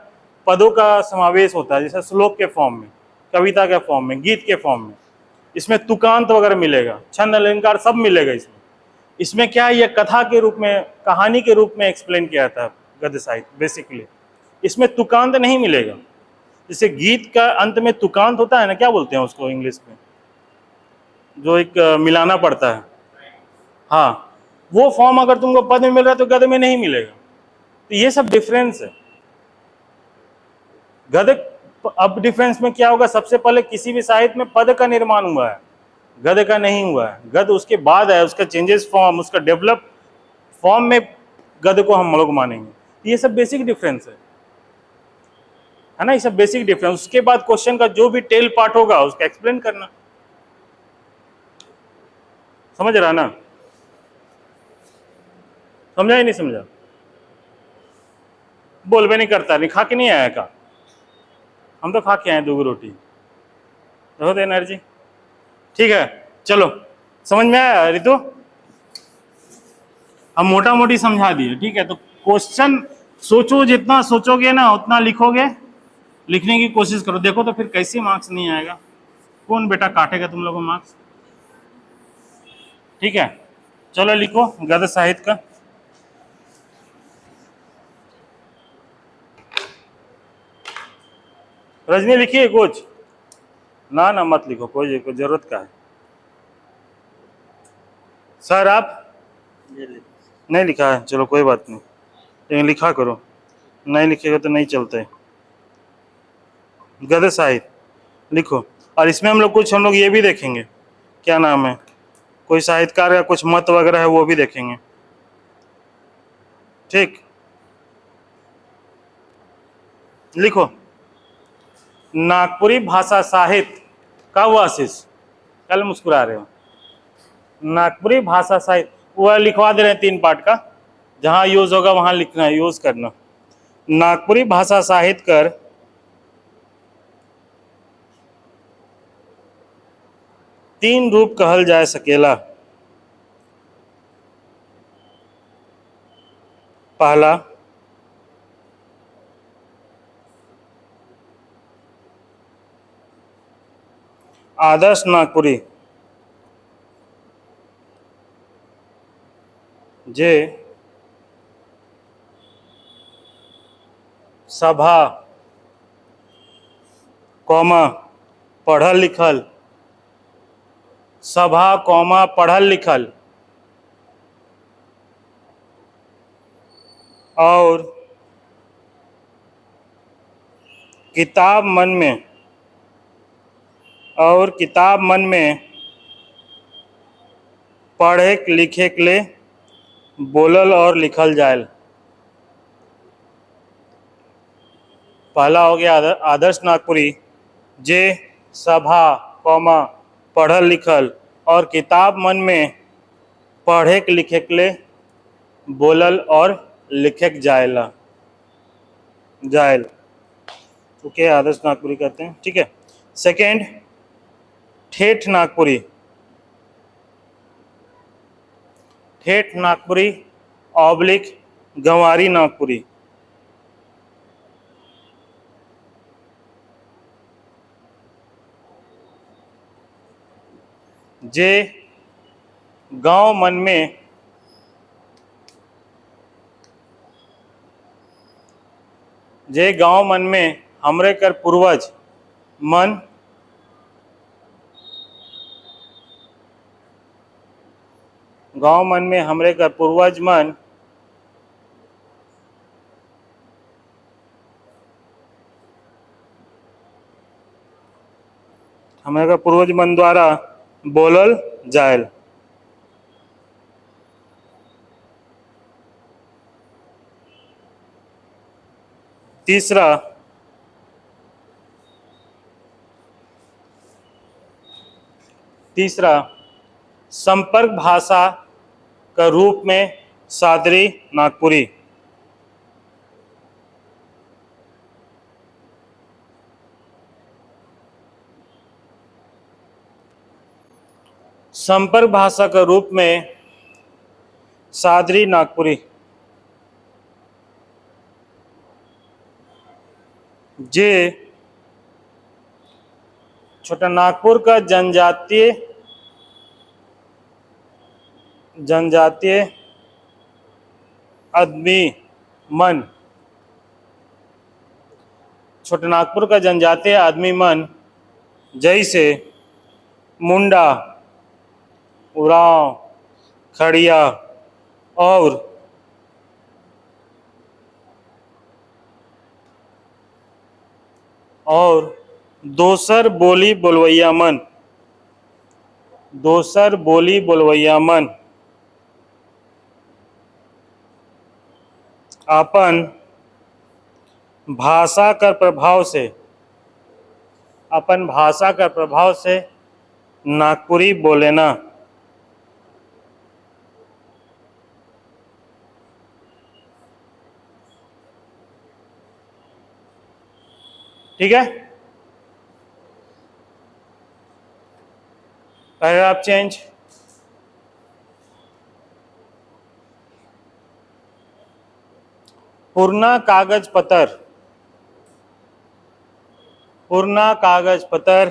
पदों का समावेश होता है, जैसे श्लोक के फॉर्म में, कविता के फॉर्म में, गीत के फॉर्म में। इसमें तुकांत वगैरह मिलेगा, छंद अलंकार सब मिलेगा इसमें। इसमें क्या है, ये कथा के रूप में, कहानी के रूप में एक्सप्लेन किया था गद्य साहित्य बेसिकली। इसमें तुकांत नहीं मिलेगा। जैसे गीत का अंत में तुकांत होता है ना, क्या बोलते हैं उसको इंग्लिश में, जो एक मिलाना पड़ता है, हाँ, वो फॉर्म अगर तुमको पद में मिल रहा है तो गद्य में नहीं मिलेगा। तो ये सब डिफरेंस है। गद्य, अब डिफरेंस में क्या होगा, सबसे पहले किसी भी साहित्य में पद का निर्माण हुआ है, गद्य का नहीं हुआ है। गद्य उसके बाद है, उसका चेंजेस फॉर्म, उसका डेवलप फॉर्म में गद्य को हम लोग मानेंगे। ये सब बेसिक डिफरेंस है ना, ये सब बेसिक डिफरेंस। उसके बाद क्वेश्चन का जो भी टेल पार्ट होगा उसका एक्सप्लेन करना। समझ रहा ना? समझा ही नहीं समझा? बोल भी नहीं करता, नहीं खा के नहीं आया का? हम तो खा के आए 2 रोटी, देखो तो एनर्जी। ठीक है, चलो, समझ में आया रितु? हम मोटा मोटी समझा दिए, ठीक है। तो क्वेश्चन सोचो, जितना सोचोगे ना उतना लिखोगे, लिखने की कोशिश करो। देखो तो फिर कैसे मार्क्स नहीं आएगा, कौन बेटा काटेगा तुम लोगों को मार्क्स? ठीक है, चलो लिखो गद्य साहित्य का। रजनी लिखिए कुछ? ना ना मत लिखो, कोई जरूरत का है। सर आप नहीं लिखा है, चलो कोई बात नहीं, लेकिन लिखा करो, नहीं लिखेगा तो नहीं चलते। गद्य साहित्य लिखो, और इसमें हम लोग ये भी देखेंगे, क्या नाम है, कोई साहित्यकार का कुछ मत वगैरह है वो भी देखेंगे। ठीक, लिखो नागपुरी भाषा साहित्य का हुआ आशीष, कल मुस्कुरा रहे हो। नागपुरी भाषा साहित्य वह लिखवा दे रहे हैं 3 पार्ट का, जहां यूज होगा वहां लिखना है, यूज करना। नागपुरी भाषा साहित्य कर 3 रूप कहल जा सकेला। पहला आदर्श नागपुरी, जे सभा कौमा पढ़ल लिखल, सभा कौमा पढ़ल लिखल और किताब मन में, और किताब मन में पढ़े लिखे के लिए बोलल और लिखल जायल। पहला हो गया आदर्श नागपुरी, जे सभा कौमा पढ़ल लिखल और किताब मन में पढ़े लिखे के लिए बोलल और लिखे जायला जायल, ओके, आदर्श नागपुरी कहते हैं। ठीक है। सेकेंड ठेठ नागपुरी, ठेठ नागपुरी ऑब्लिक गंवारी नागपुरी, जे गांव मन में हमरे कर पूर्वज मन गांव मन में हमरे कर पूर्वज मन हमरे का पूर्वज मन द्वारा बोलल जायल। तीसरा संपर्क भाषा का रूप में सादरी नागपुरी, संपर्क भाषा के रूप में सादरी नागपुरी, जे छोटा नागपुर का जनजातीय आदमी मन, छोटा नागपुर का जनजातीय आदमी मन जैसे मुंडा, उरांव, खड़िया और दोसर बोली बोलवैया मन अपन भाषा कर प्रभाव से नागपुरी बोलेना। ठीक है, पैराग्राफ चेंज। पुरना कागज पत्र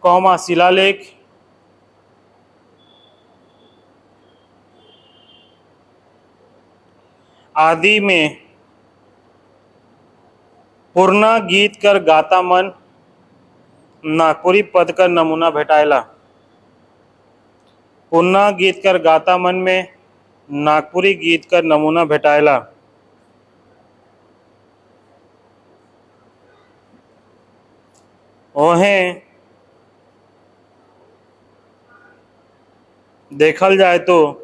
कौमा शिलालेख आदि में पुरना गीत कर गाता मन नागपुरी पद का नमूना भेटायला। पुरना गीत कर गाता मन में नागपुरी गीत का नमूना भेटायला। ओहें देखल जाए तो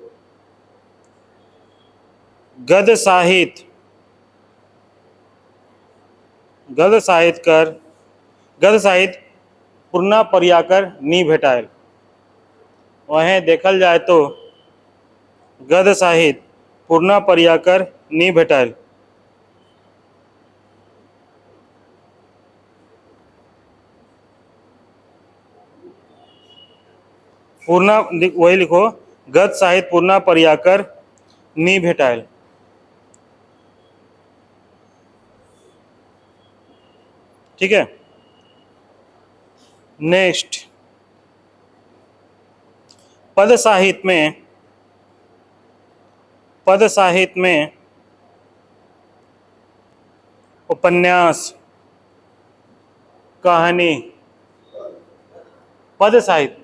गद्य साहित्य पुरना पर्याकर नी भेटायल। वहीं देखल जाए तो गद्य साहित्य पुरना पर्याकर नी भेटायल। पूर्णा वही लिखो, गद्य साहित्य पुरना पर्याकर नी भेटायल। ठीक है, नेक्स्ट, पद साहित्य में उपन्यास, कहानी, गद्य साहित्य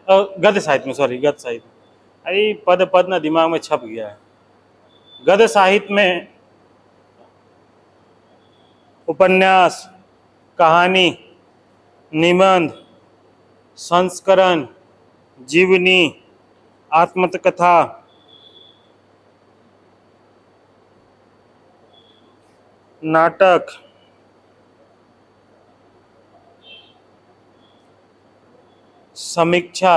अरे पद ना दिमाग में छप गया है। गद्य साहित्य में उपन्यास, कहानी, निबंध, संस्करण, जीवनी, आत्मकथा, नाटक, समीक्षा,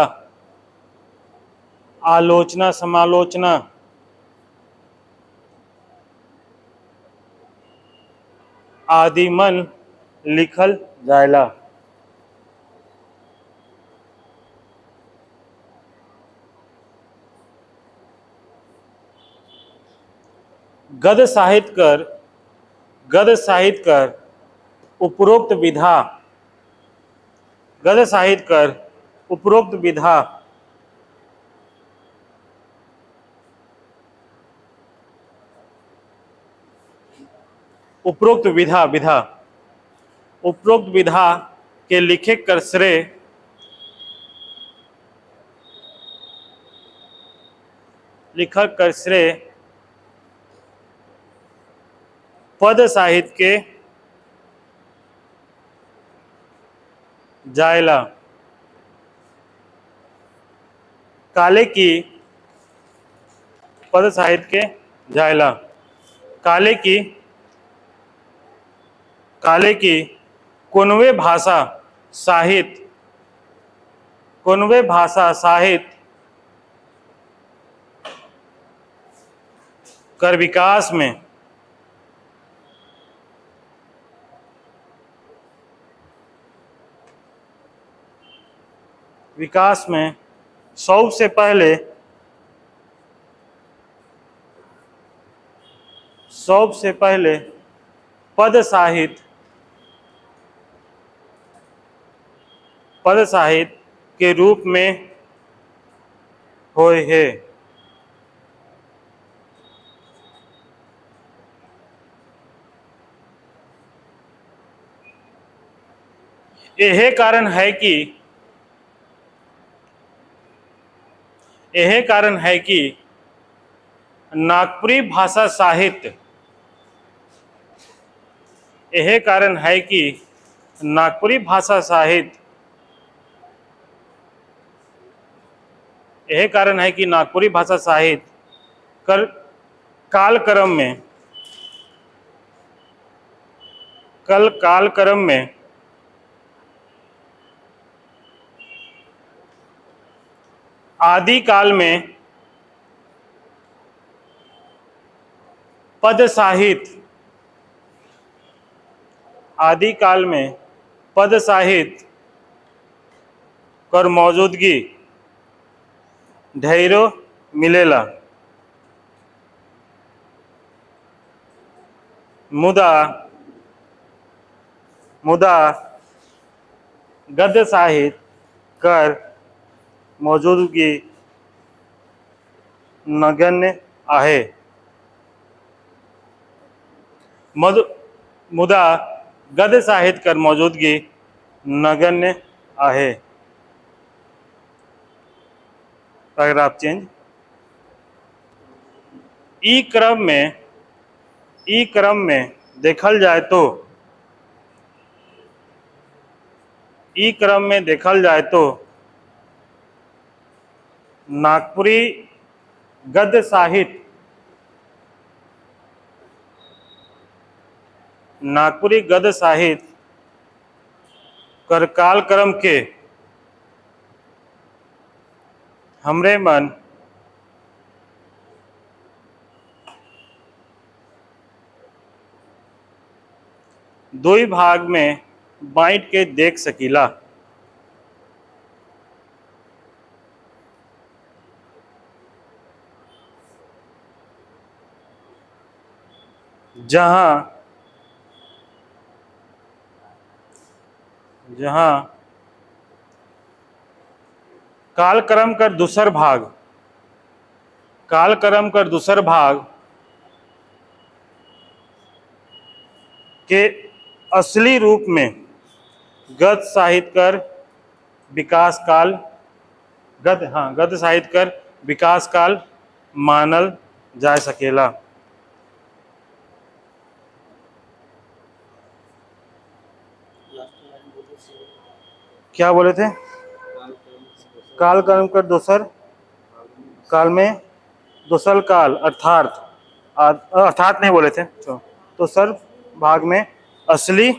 आलोचना, समालोचना आदि मन लिखल जायला। गद्य साहित्य कर उपरोक्त विधा के लिखे कर श्रेय पद साहित्य के जायला। काले की पद साहित्य के जायला। काले की कुनवे भाषा साहित्य कर विकास में विकास में सबसे पहले पद साहित्य के रूप में होए है। यह कारण है कि नागपुरी भाषा साहित्य कर कालक्रम में आदिकाल में पद साहित्य कर मौजूदगी ढेरों मिलेला। मुदा गद्य साहित्य कर मौजूदगी नगण्य आहे। मुदा गद्य साहित्य कर मौजूदगी नगण्य आहे। Paragraph change. ई क्रम में देखल जाए तो नागपुरी गद्य साहित्य कर कालक्रम के हमरे मन दो ही भाग में बांट के देख सकीला। जहां कालक्रम कर दूसर भाग के असली रूप में गद्य साहित्य कर विकास काल मानल जा सकेला। क्या बोले थे? कालक्रम कर दूसर काल में दूसर काल अर्थात नहीं बोले थे, तो सर भाग में असली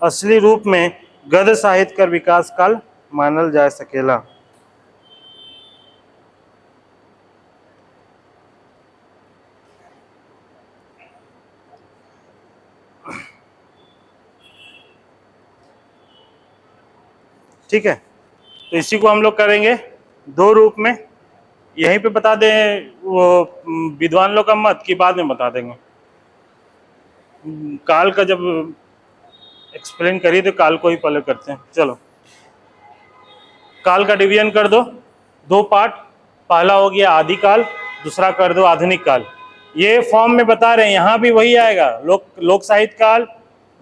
असली रूप में गद्य साहित्य कर विकास काल मानल जा सकेला। ठीक है, तो इसी को हम लोग करेंगे दो रूप में। यहीं पे बता दें वो विद्वान लोग का मत कि बाद में बता देंगे। काल का जब एक्सप्लेन करिए तो काल को ही पहले करते हैं। चलो, काल का डिवीजन कर दो पार्ट। पहला हो गया आदिकाल, दूसरा कर दो आधुनिक काल। ये फॉर्म में बता रहे हैं, यहाँ भी वही आएगा। लोक साहित्य काल,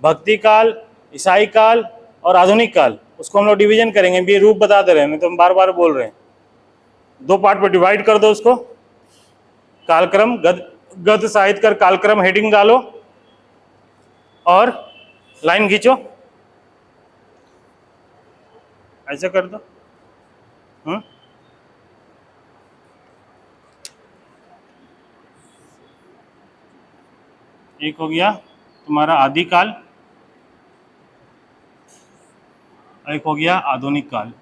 भक्ति काल, ईसाई काल और आधुनिक काल। उसको हम लोग डिवीजन करेंगे। ये रूप बता दे रहे हैं, नहीं तो हम बार बार बोल रहे हैं। दो पार्ट में डिवाइड कर दो उसको। कालक्रम गद्य साहित्य कर कालक्रम हेडिंग डालो और लाइन खींचो, ऐसा कर दो। एक हो गया तुम्हारा आदिकाल, एक हो गया आधुनिक काल।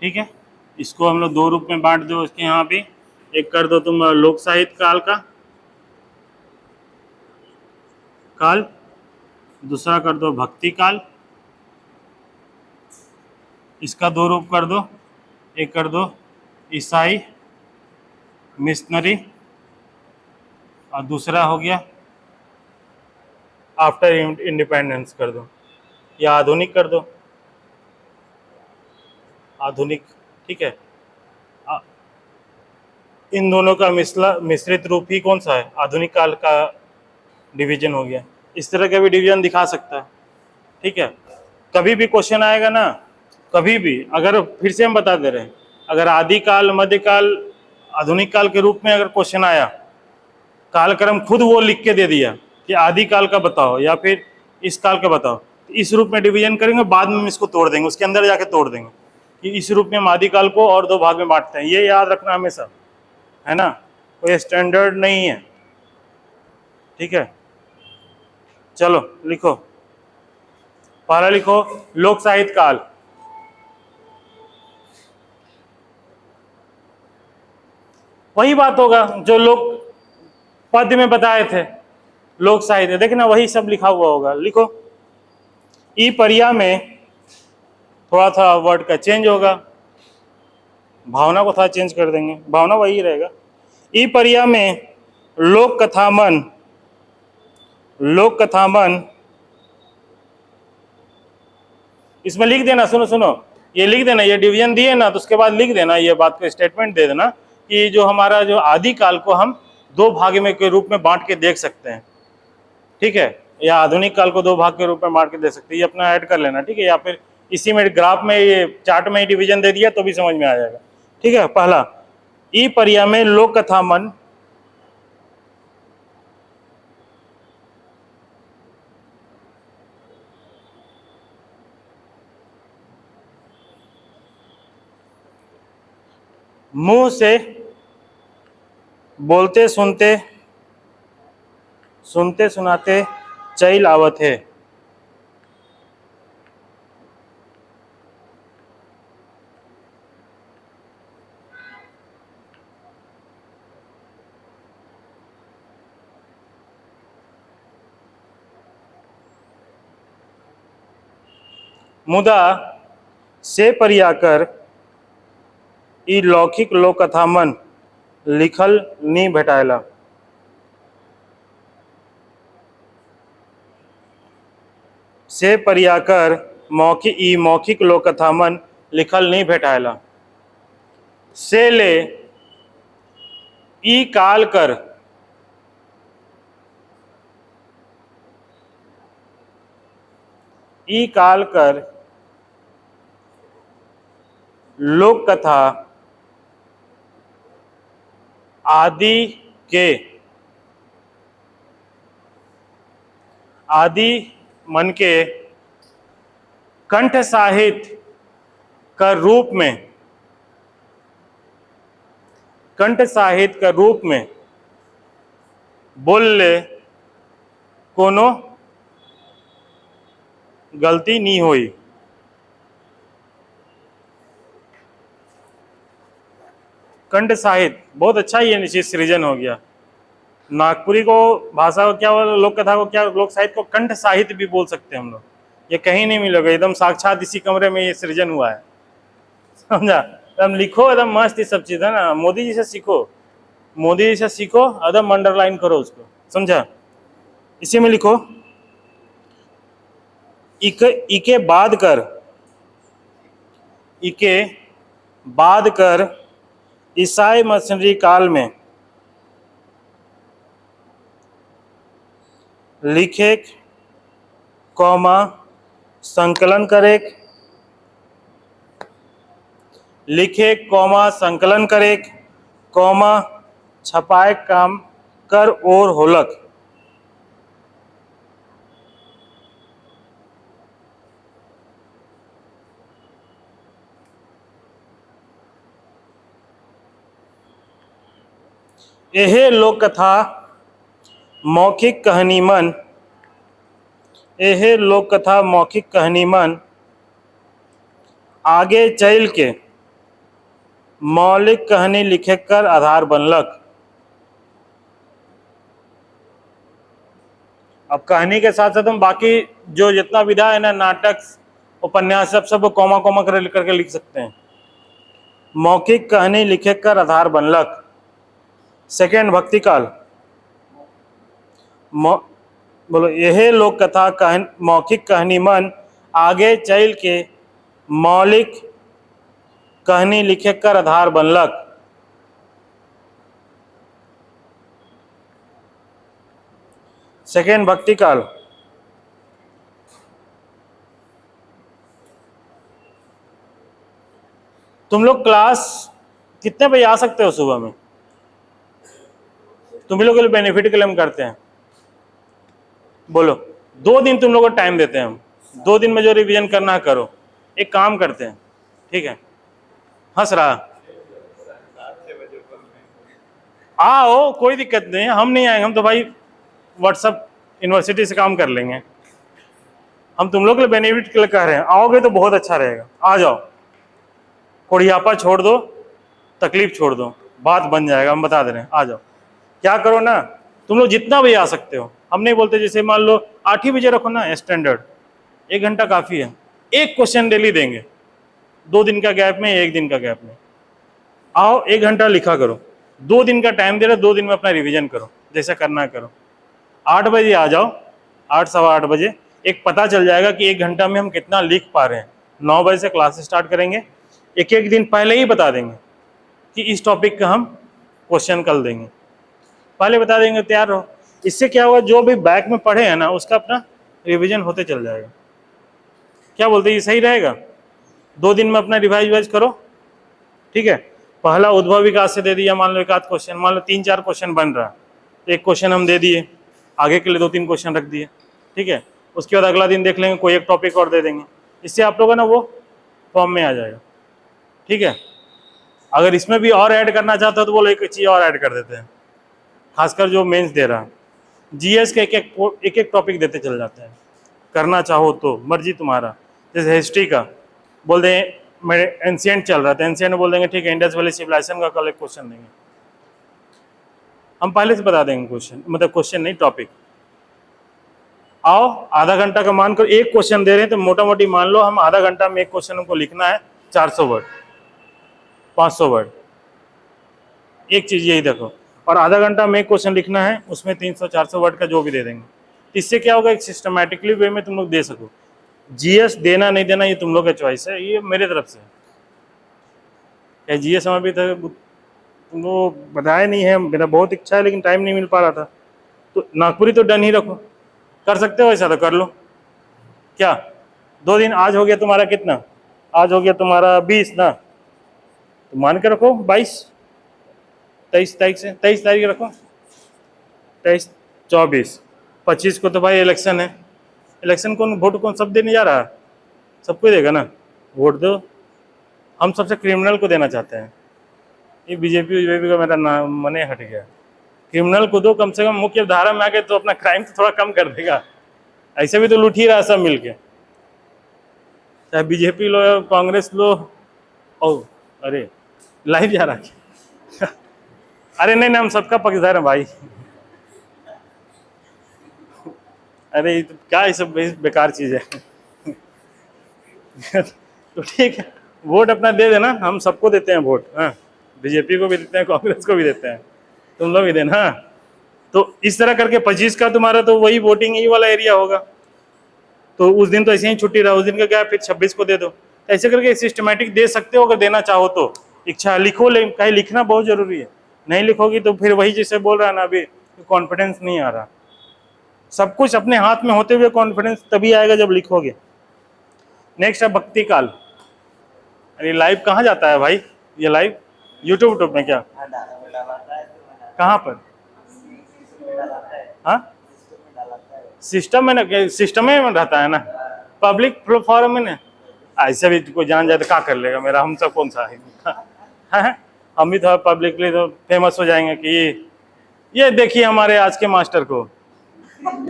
ठीक है, इसको हम लोग दो रूप में बांट दो। इसके यहाँ पे एक कर दो तुम लोक साहित्य काल का, काल, दूसरा कर दो भक्ति काल, इसका दो रूप कर दो, एक कर दो ईसाई मिशनरी, और दूसरा हो गया आफ्टर इंडिपेंडेंस कर दो, या आधुनिक कर दो, आधुनिक। ठीक है, इन दोनों का मिश्रित रूप ही कौन सा है, आधुनिक काल का डिवीजन हो गया। इस तरह का भी डिवीजन दिखा सकता है। ठीक है, कभी भी क्वेश्चन आएगा ना, कभी भी, अगर फिर से हम बता दे रहे हैं, अगर आदिकाल, मध्यकाल, आधुनिक काल के रूप में अगर क्वेश्चन आया, कालक्रम खुद वो लिख के दे दिया कि आदिकाल का बताओ या फिर इस काल का बताओ, तो इस रूप में डिवीजन करेंगे, बाद में हम इसको तोड़ देंगे, उसके अंदर जाके तोड़ देंगे कि इस रूप में हम आदिकाल को और दो भाग में बांटते हैं। ये याद रखना हमेशा, है ना, कोई स्टैंडर्ड नहीं है। ठीक है, चलो लिखो, पहला लिखो लोक साहित्य काल। वही बात होगा जो लोग पद्य में बताए थे, लोक साहित्य, देखना वही सब लिखा हुआ होगा। लिखो, ई परिया में थोड़ा सा वर्ड का चेंज होगा, भावना को थोड़ा चेंज कर देंगे, भावना वही रहेगा। ई परिया में लोक कथामन, लोक कथामन, इसमें लिख देना, सुनो सुनो, ये लिख देना, ये डिवीजन दिए ना, तो उसके बाद लिख देना, ये बात को स्टेटमेंट दे देना कि जो हमारा जो आदि काल को हम दो भाग में के रूप में बांट के देख सकते हैं। ठीक है, या आधुनिक काल को दो भाग के रूप में बांट के दे सकते हैं, ये अपना ऐड कर लेना। ठीक है, या फिर इसी में ग्राफ में, ये चार्ट में डिवीजन दे दिया तो भी समझ में आ जाएगा। ठीक है, पहला, ई परिया में लोक कथामन, मुंह से बोलते सुनते, सुनते सुनाते चैल आवत है। मुदा से परियाकर ई लौकिक लोक कथामन लिखल नी भेटायला। से परियाकर मौखिक लोक कथामन लिखल नहीं भेटायला। से ले ई काल कर, ई काल कर लोक कथा आदि के, आदि मन के कंठ साहित्य का रूप में, कंठ साहित्य का रूप में बोल ले कोनो गलती नहीं हुई। कंठ साहित्य बहुत अच्छा ये निश्चित सृजन हो गया। नागपुरी को भाषा को क्या, लोक कथा को क्या, लोक साहित्य को कंठ साहित्य भी बोल सकते हैं हम लोग। ये कहीं नहीं मिलेगा, एकदम साक्षात इसी कमरे में ये सृजन हुआ है, समझा। एकदम लिखो, एकदम मस्त ये सब चीज है ना, मोदी जी से सीखो, मोदी जी से सीखो, एकदम अंडरलाइन करो उसको, समझा। इसी में लिखो, इके बाद कर, इके बाद कर ईसाई मिशनरी काल में लिखे कौमा संकलन करे, लिखे कौमा संकलन करे, कौमा छपाए काम कर और होलक। यह लोक कथा मौखिक कहानी मन, यह लोक कथा मौखिक कहानी मन आगे चल के मौलिक कहानी लिखे कर आधार बनलक। अब कहानी के साथ साथ हम बाकी जो जितना विधा है ना, नाटक, उपन्यास, सब कॉमा कॉमा करके लिख सकते हैं। मौखिक कहानी लिखे कर आधार बनलक। सेकेंड, भक्ति काल। बोलो, यह लोक कथा मौखिक कहानी मन आगे चल के मौलिक कहानी लिखे कर आधार बनलक। सेकेंड, भक्ति काल। तुम लोग क्लास कितने बजे आ सकते हो सुबह में? तुम लोग के लिए बेनिफिट के लिए हम करते हैं। बोलो, 2 दिन तुम लोग को टाइम देते हैं हम। 2 दिन में जो रिवीजन करना है करो। एक काम करते हैं, ठीक है? हंस रहा, आओ, कोई दिक्कत नहीं है। हम नहीं आएंगे, हम तो भाई व्हाट्सअप यूनिवर्सिटी से काम कर लेंगे। हम तुम लोग के लिए बेनिफिट के लिए कह रहे हैं, आओगे तो बहुत अच्छा रहेगा। आ जाओ, कोढ़ियापा छोड़ दो, तकलीफ छोड़ दो, बात बन जाएगा। हम बता दे रहे हैं, आ जाओ। क्या करो ना, तुम लोग जितना बजे आ सकते हो। हम नहीं बोलते, जैसे मान लो 8 ही बजे रखो ना स्टैंडर्ड, 1 घंटा काफ़ी है। एक क्वेश्चन डेली देंगे, 2 दिन का गैप में, 1 दिन का गैप में। आओ, 1 घंटा लिखा करो। 2 दिन का टाइम दे रहे, 2 दिन में अपना रिवीजन करो, जैसा करना है करो। 8 बजे आ जाओ, 8 सवा 8 बजे। एक पता चल जाएगा कि 1 घंटा में हम कितना लिख पा रहे हैं। 9 बजे से क्लास स्टार्ट करेंगे। एक एक दिन पहले ही बता देंगे कि इस टॉपिक का हम क्वेश्चन कल देंगे, पहले बता देंगे, तैयार रहो। इससे क्या होगा, जो भी बैक में पढ़े हैं ना, उसका अपना रिवीजन होते चल जाएगा। क्या बोलते हैं, ये सही रहेगा? 2 दिन में अपना रिवाइज करो, ठीक है? पहला उद्भव विकास से दे दिया, मान लो 1 आध क्वेश्चन, मान लो 3-4 क्वेश्चन बन रहा है, तो 1 क्वेश्चन हम दे दिए, आगे के लिए 2-3 क्वेश्चन रख दिए, ठीक है? उसके बाद अगला दिन देख लेंगे, कोई एक टॉपिक और दे देंगे। इससे आप लोग ना वो फॉर्म में आ जाएगा, ठीक है? अगर इसमें भी और ऐड करना चाहते हो तो बोलो, एक चीज़ और ऐड कर देते हैं, खासकर जो मेंस दे रहा है। जीएस के एक एक टॉपिक देते चल जाते हैं, करना चाहो तो, मर्जी तुम्हारा। जैसे हिस्ट्री का बोल दें, मेरे एंशियंट चल रहा था, एंशियंट बोल देंगे ठीक है, इंडस वैली सिविलाइजेशन का कल एक क्वेश्चन देंगे। हम पहले से बता देंगे क्वेश्चन, मतलब क्वेश्चन नहीं, टॉपिक। आओ, आधा घंटा का मान कर एक क्वेश्चन दे रहे हैं, तो मोटा मोटी मान लो हम आधा घंटा में एक क्वेश्चन हमको लिखना है, 400 वर्ड, 500 वर्ड, एक चीज़ यही देखो। और आधा घंटा में एक क्वेश्चन लिखना है, उसमें 300-400 वर्ड का जो भी दे देंगे। इससे क्या होगा, एक सिस्टमैटिकली वे में तुम लोग दे सको। जीएस देना नहीं देना ये तुम लोग का चॉइस है, ये मेरे तरफ से है। जीएस हम अभी तक तुमको बताया नहीं है, मेरा बहुत इच्छा है लेकिन टाइम नहीं मिल पा रहा था। तो नागपुरी तो डन ही रखो, कर सकते हो ऐसा तो कर लो। क्या 2 दिन, आज हो गया तुम्हारा कितना, आज हो गया तुम्हारा 20 ना, तो मान के रखो 23 तारीख से, 23 तारीख रखो, 23, 24, 25 को तो भाई इलेक्शन है। इलेक्शन कौन, वोट कौन सब देने जा रहा है? सबको देगा ना, वोट दो। हम सबसे क्रिमिनल को देना चाहते हैं। ये बीजेपी का मेरा नाम मने हट गया। क्रिमिनल को दो, कम से कम मुख्य धारा में आके तो अपना क्राइम तो थोड़ा कम कर देगा। ऐसे भी तो लूट ही रहा है सब मिलके, चाहे बीजेपी लो या कांग्रेस लो। ओ अरे लाइव जा रहा है अरे नहीं, हम सबका पक्षधर है भाई। अरे ये तो क्या, ये सब बेकार चीज है तो ठीक है, वोट अपना दे देना, हम सबको देते हैं वोट। हाँ, बीजेपी को भी देते हैं, कांग्रेस को भी देते हैं, तुम लोग भी देना। हाँ, तो इस तरह करके 25 का तुम्हारा तो वही वोटिंग ही वाला एरिया होगा, तो उस दिन तो ऐसे ही छुट्टी रहा, उस दिन का क्या, फिर 26 को दे दो। ऐसे करके सिस्टमेटिक दे सकते हो अगर देना चाहो तो। इच्छा लिखो, लेकिन कहीं लिखना बहुत जरूरी है। नहीं लिखोगी तो फिर वही जैसे बोल रहा है ना अभी, कॉन्फिडेंस नहीं आ रहा। सब कुछ अपने हाथ में होते हुए कॉन्फिडेंस तभी आएगा जब लिखोगे। नेक्स्ट है भक्ति काल। अरे लाइव कहाँ जाता है भाई, ये लाइव यूट्यूब में क्या, कहाँ पर? हाँ, सिस्टम में ना, सिस्टम में रहता है ना, पब्लिक प्लेटफॉर्म में ना। ऐसे भी कोई जान जाए तो क्या कर लेगा मेरा, हम सब कौन सा है हम भी तो पब्लिकली तो फेमस हो जाएंगे कि ये देखिए हमारे आज के मास्टर को,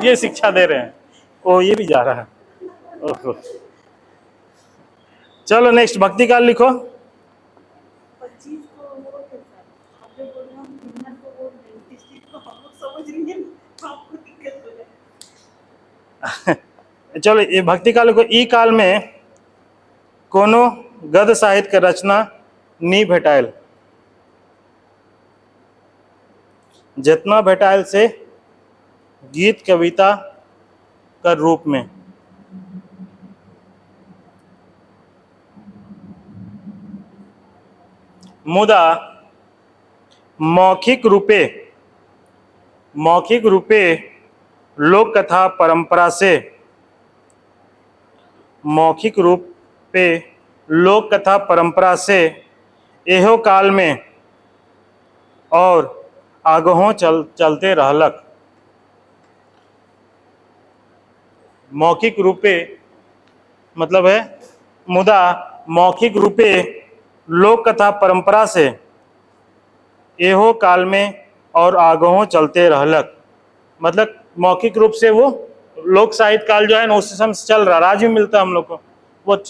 ये शिक्षा दे रहे हैं। ओ ये भी जा रहा है, ओहो। चलो नेक्स्ट भक्ति काल लिखो। चलो ये भक्ति काल को ई काल में कोनो गद्य साहित्य के रचना नी भेटाइल, जितना भेटाइल से गीत कविता कर रूप में। मुदा मौखिक रूपे लोक कथा परंपरा से, मौखिक रूप पे लोक कथा परंपरा से एहो काल में और आगहों चलते रहलक। मौखिक रूपे मतलब है मुदा मौखिक रूपे लोक कथा परंपरा से एहो काल में और आगहों चलते रहलक। मतलब मौखिक रूप से वो लोक साहित्य काल जो है ना उस समय से चल रहा, आज भी मिलता है हम लोग को, वो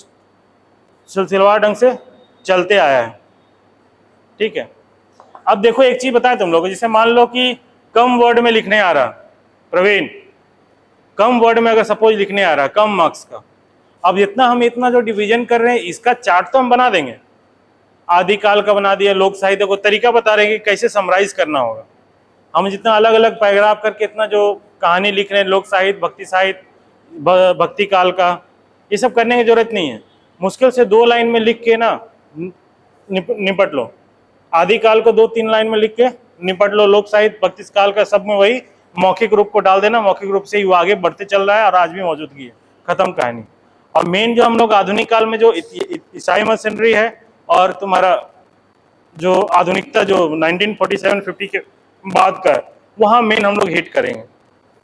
सिलसिलेवार ढंग से चलते आया है। ठीक है, अब देखो एक चीज बताए तुम लोग को, जैसे मान लो कि कम वर्ड में लिखने आ रहा, प्रवीण कम वर्ड में अगर सपोज लिखने आ रहा कम मार्क्स का, अब हम इतना जो डिवीजन कर रहे हैं इसका चार्ट तो हम बना देंगे, आदिकाल का बना दिया, लोक साहित्य को तरीका बता रहे हैं कि कैसे समराइज करना होगा। हम जितना अलग अलग पैराग्राफ करके इतना जो कहानी लिख रहे हैं लोक साहित्य, भक्ति साहित्य, भक्ति काल का, ये सब करने की जरूरत नहीं है। मुश्किल से 2 लाइन में लिख के ना निपट लो, आदिकाल को 2-3 लाइन में लिख के निपट लो, लोक साहित्य भक्ति काल का सब में वही मौखिक रूप को डाल देना, मौखिक रूप से ही वो आगे बढ़ते चल रहा है और आज भी मौजूदगी है, खत्म कहानी। और मेन जो हम लोग आधुनिक काल में जो ईसाई मशीनरी है और तुम्हारा जो आधुनिकता जो 1947-50 के बाद का है, वहाँ मेन हम लोग हिट करेंगे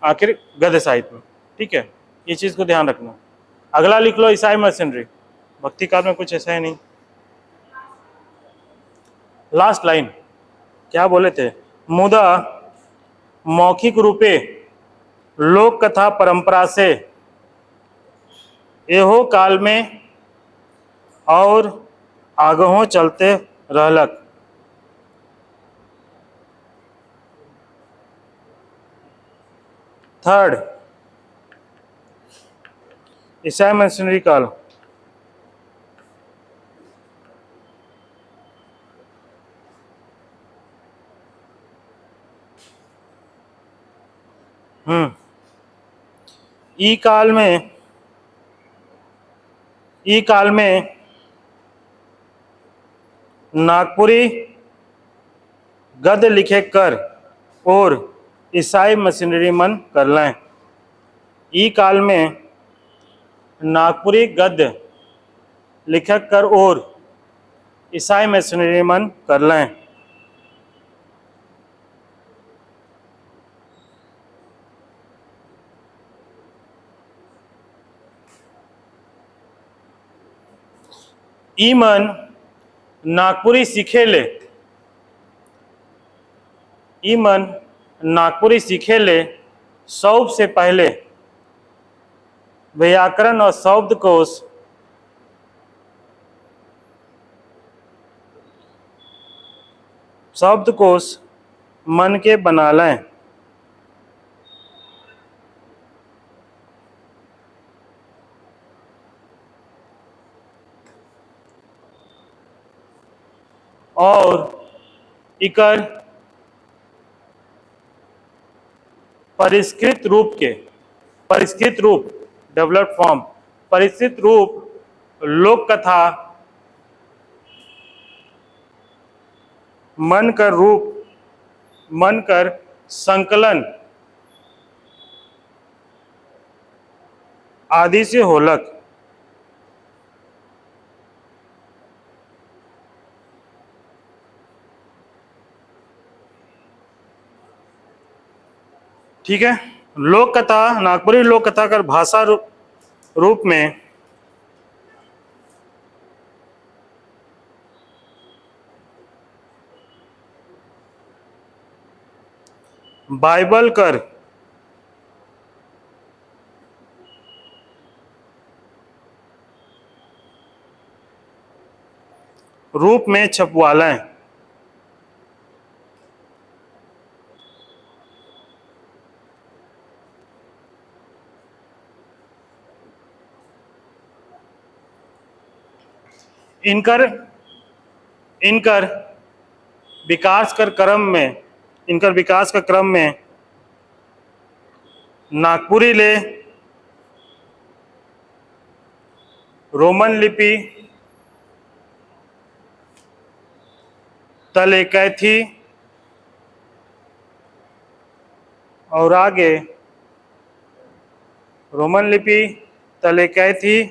आखिर गद्य साहित्य में। ठीक है, ये चीज़ को ध्यान रखना। अगला लिख लो ईसाई मशीनरी, भक्ति काल में कुछ ऐसा है नहीं। लास्ट लाइन क्या बोले थे, मुदा मौखिक रूपे लोक कथा परंपरा से एहो काल में और आगहों चलते रहलक। थर्ड, ईसाई मशीनरी काल। ई काल में नागपुरी गद्य लिखे कर और ईसाई मशीनरी मन कर लें। ई काल में नागपुरी गद्य लिखक कर और ईसाई मशीनरी मन कर लें। ई मन नागपुरी सीखे ले, ई मन नागपुरी सीखे ले शौब से पहले व्याकरण और शब्दकोश मन के बना लें। और इकर परिष्कृत रूप डेवलप्ड फॉर्म, परिष्कृत रूप लोक कथा मन कर संकलन आदि से होलक। ठीक है, लोक कथा नागपुरी लोक कथा कर भाषा रूप में बाइबल कर रूप में छपवा लें। इनकर इनकर विकास कर क्रम में इनकर विकास का क्रम में नागपुरी ले रोमन लिपि तले कैथी और आगे रोमन लिपि तले कैथी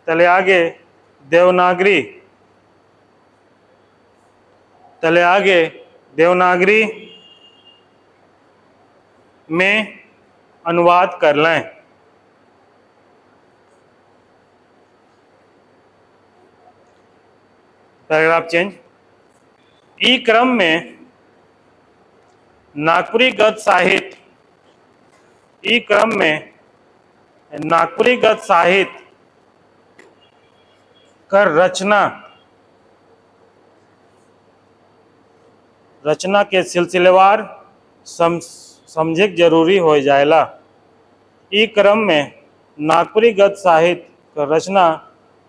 तले आगे देवनागरी तले आगे देवनागरी में अनुवाद कर लें। Paragraph change. ई क्रम में नागपुरी गद्य साहित्य ई क्रम में नागपुरी गद्य साहित्य कर रचना के सिलसिलेवार समझे जरूरी हो जाएला। ई क्रम में नागपुरी गद्य साहित्य कर रचना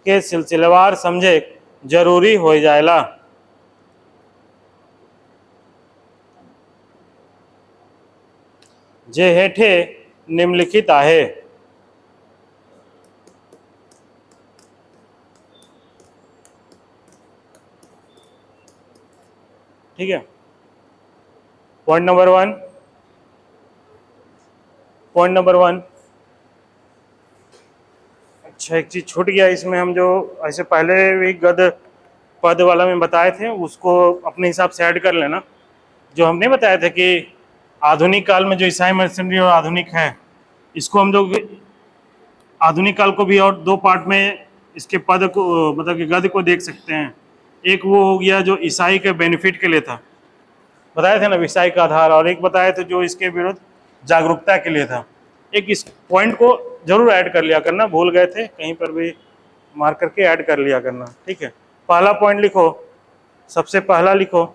के सिलसिलेवार समझे जरूरी हो जाएला। जे हेठे निम्नलिखित आहे। ठीक है, पॉइंट नंबर वन। अच्छा, एक चीज छूट गया इसमें, हम जो ऐसे पहले भी गद्य पद वाला में बताए थे उसको अपने हिसाब से ऐड कर लेना। जो हमने बताया था कि आधुनिक काल में जो ईसाई मशीनरी और आधुनिक है, इसको हम लोग आधुनिक काल को भी और दो पार्ट में इसके पद को मतलब कि गद्य को देख सकते हैं। एक वो हो गया जो ईसाई के बेनिफिट के लिए था, बताया था ना, ईसाई का आधार, और एक बताया था जो इसके विरुद्ध जागरूकता के लिए था। एक इस पॉइंट को जरूर ऐड कर लिया करना, भूल गए थे कहीं पर भी मार्क करके ऐड कर लिया करना। ठीक है, पहला पॉइंट लिखो, सबसे पहला लिखो।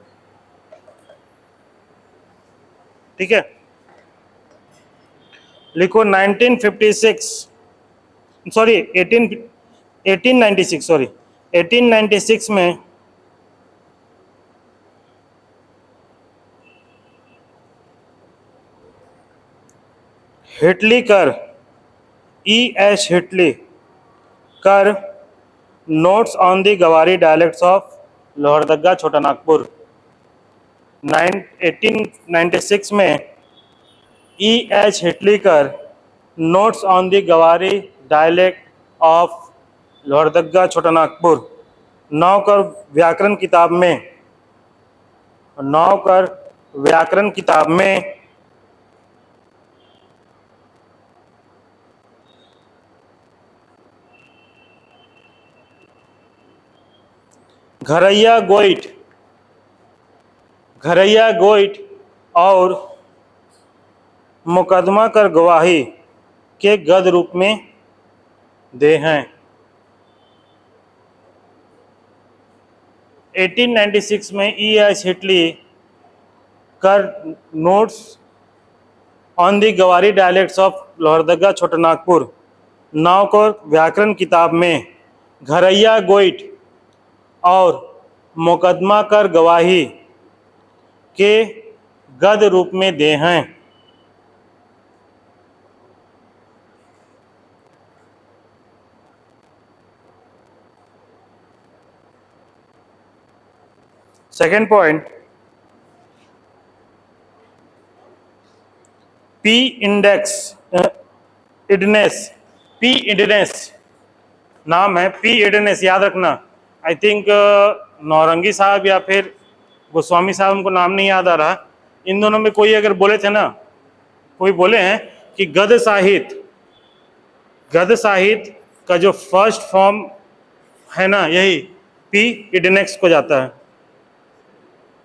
ठीक है, लिखो 1896 में हिटलीकर E.H. हिटलीकर नोट्स ऑन द गवारी डायलेक्ट्स ऑफ लोहरदगा छोटा नागपुर। 1896 में E.H. हिटलीकर नोट्स ऑन द गवारी डायलेक्ट ऑफ लोहरदगा छोटा नागपुर नौकर व्याकरण किताब में घरैया गोइठ और मुकदमा कर गवाही के गद्य रूप में दे हैं। 1896 में E.H. हिटलीकर नोट्स ऑन दी गवारी डायलेक्ट्स ऑफ लोहरदगा छोटा नागपुर नौकर व्याकरण किताब में घरैया गोइठ और मुकदमा कर गवाही के गद्य रूप में दे हैं। सेकेंड पॉइंट, पी इडनेस नाम है, पी इडनेस याद रखना। आई थिंक नौरंगी साहब या फिर गोस्वामी साहब, उनको नाम नहीं याद आ रहा। इन दोनों में कोई अगर बोले थे ना, कोई बोले हैं कि गद्य साहित्य का जो फर्स्ट फॉर्म है ना, यही पी इडनेस को जाता है।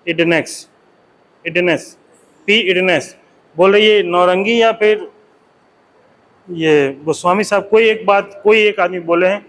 इडनेस पी इडनेस बोल रही है नौरंगी या फिर ये गोस्वामी साहब, कोई एक आदमी बोले हैं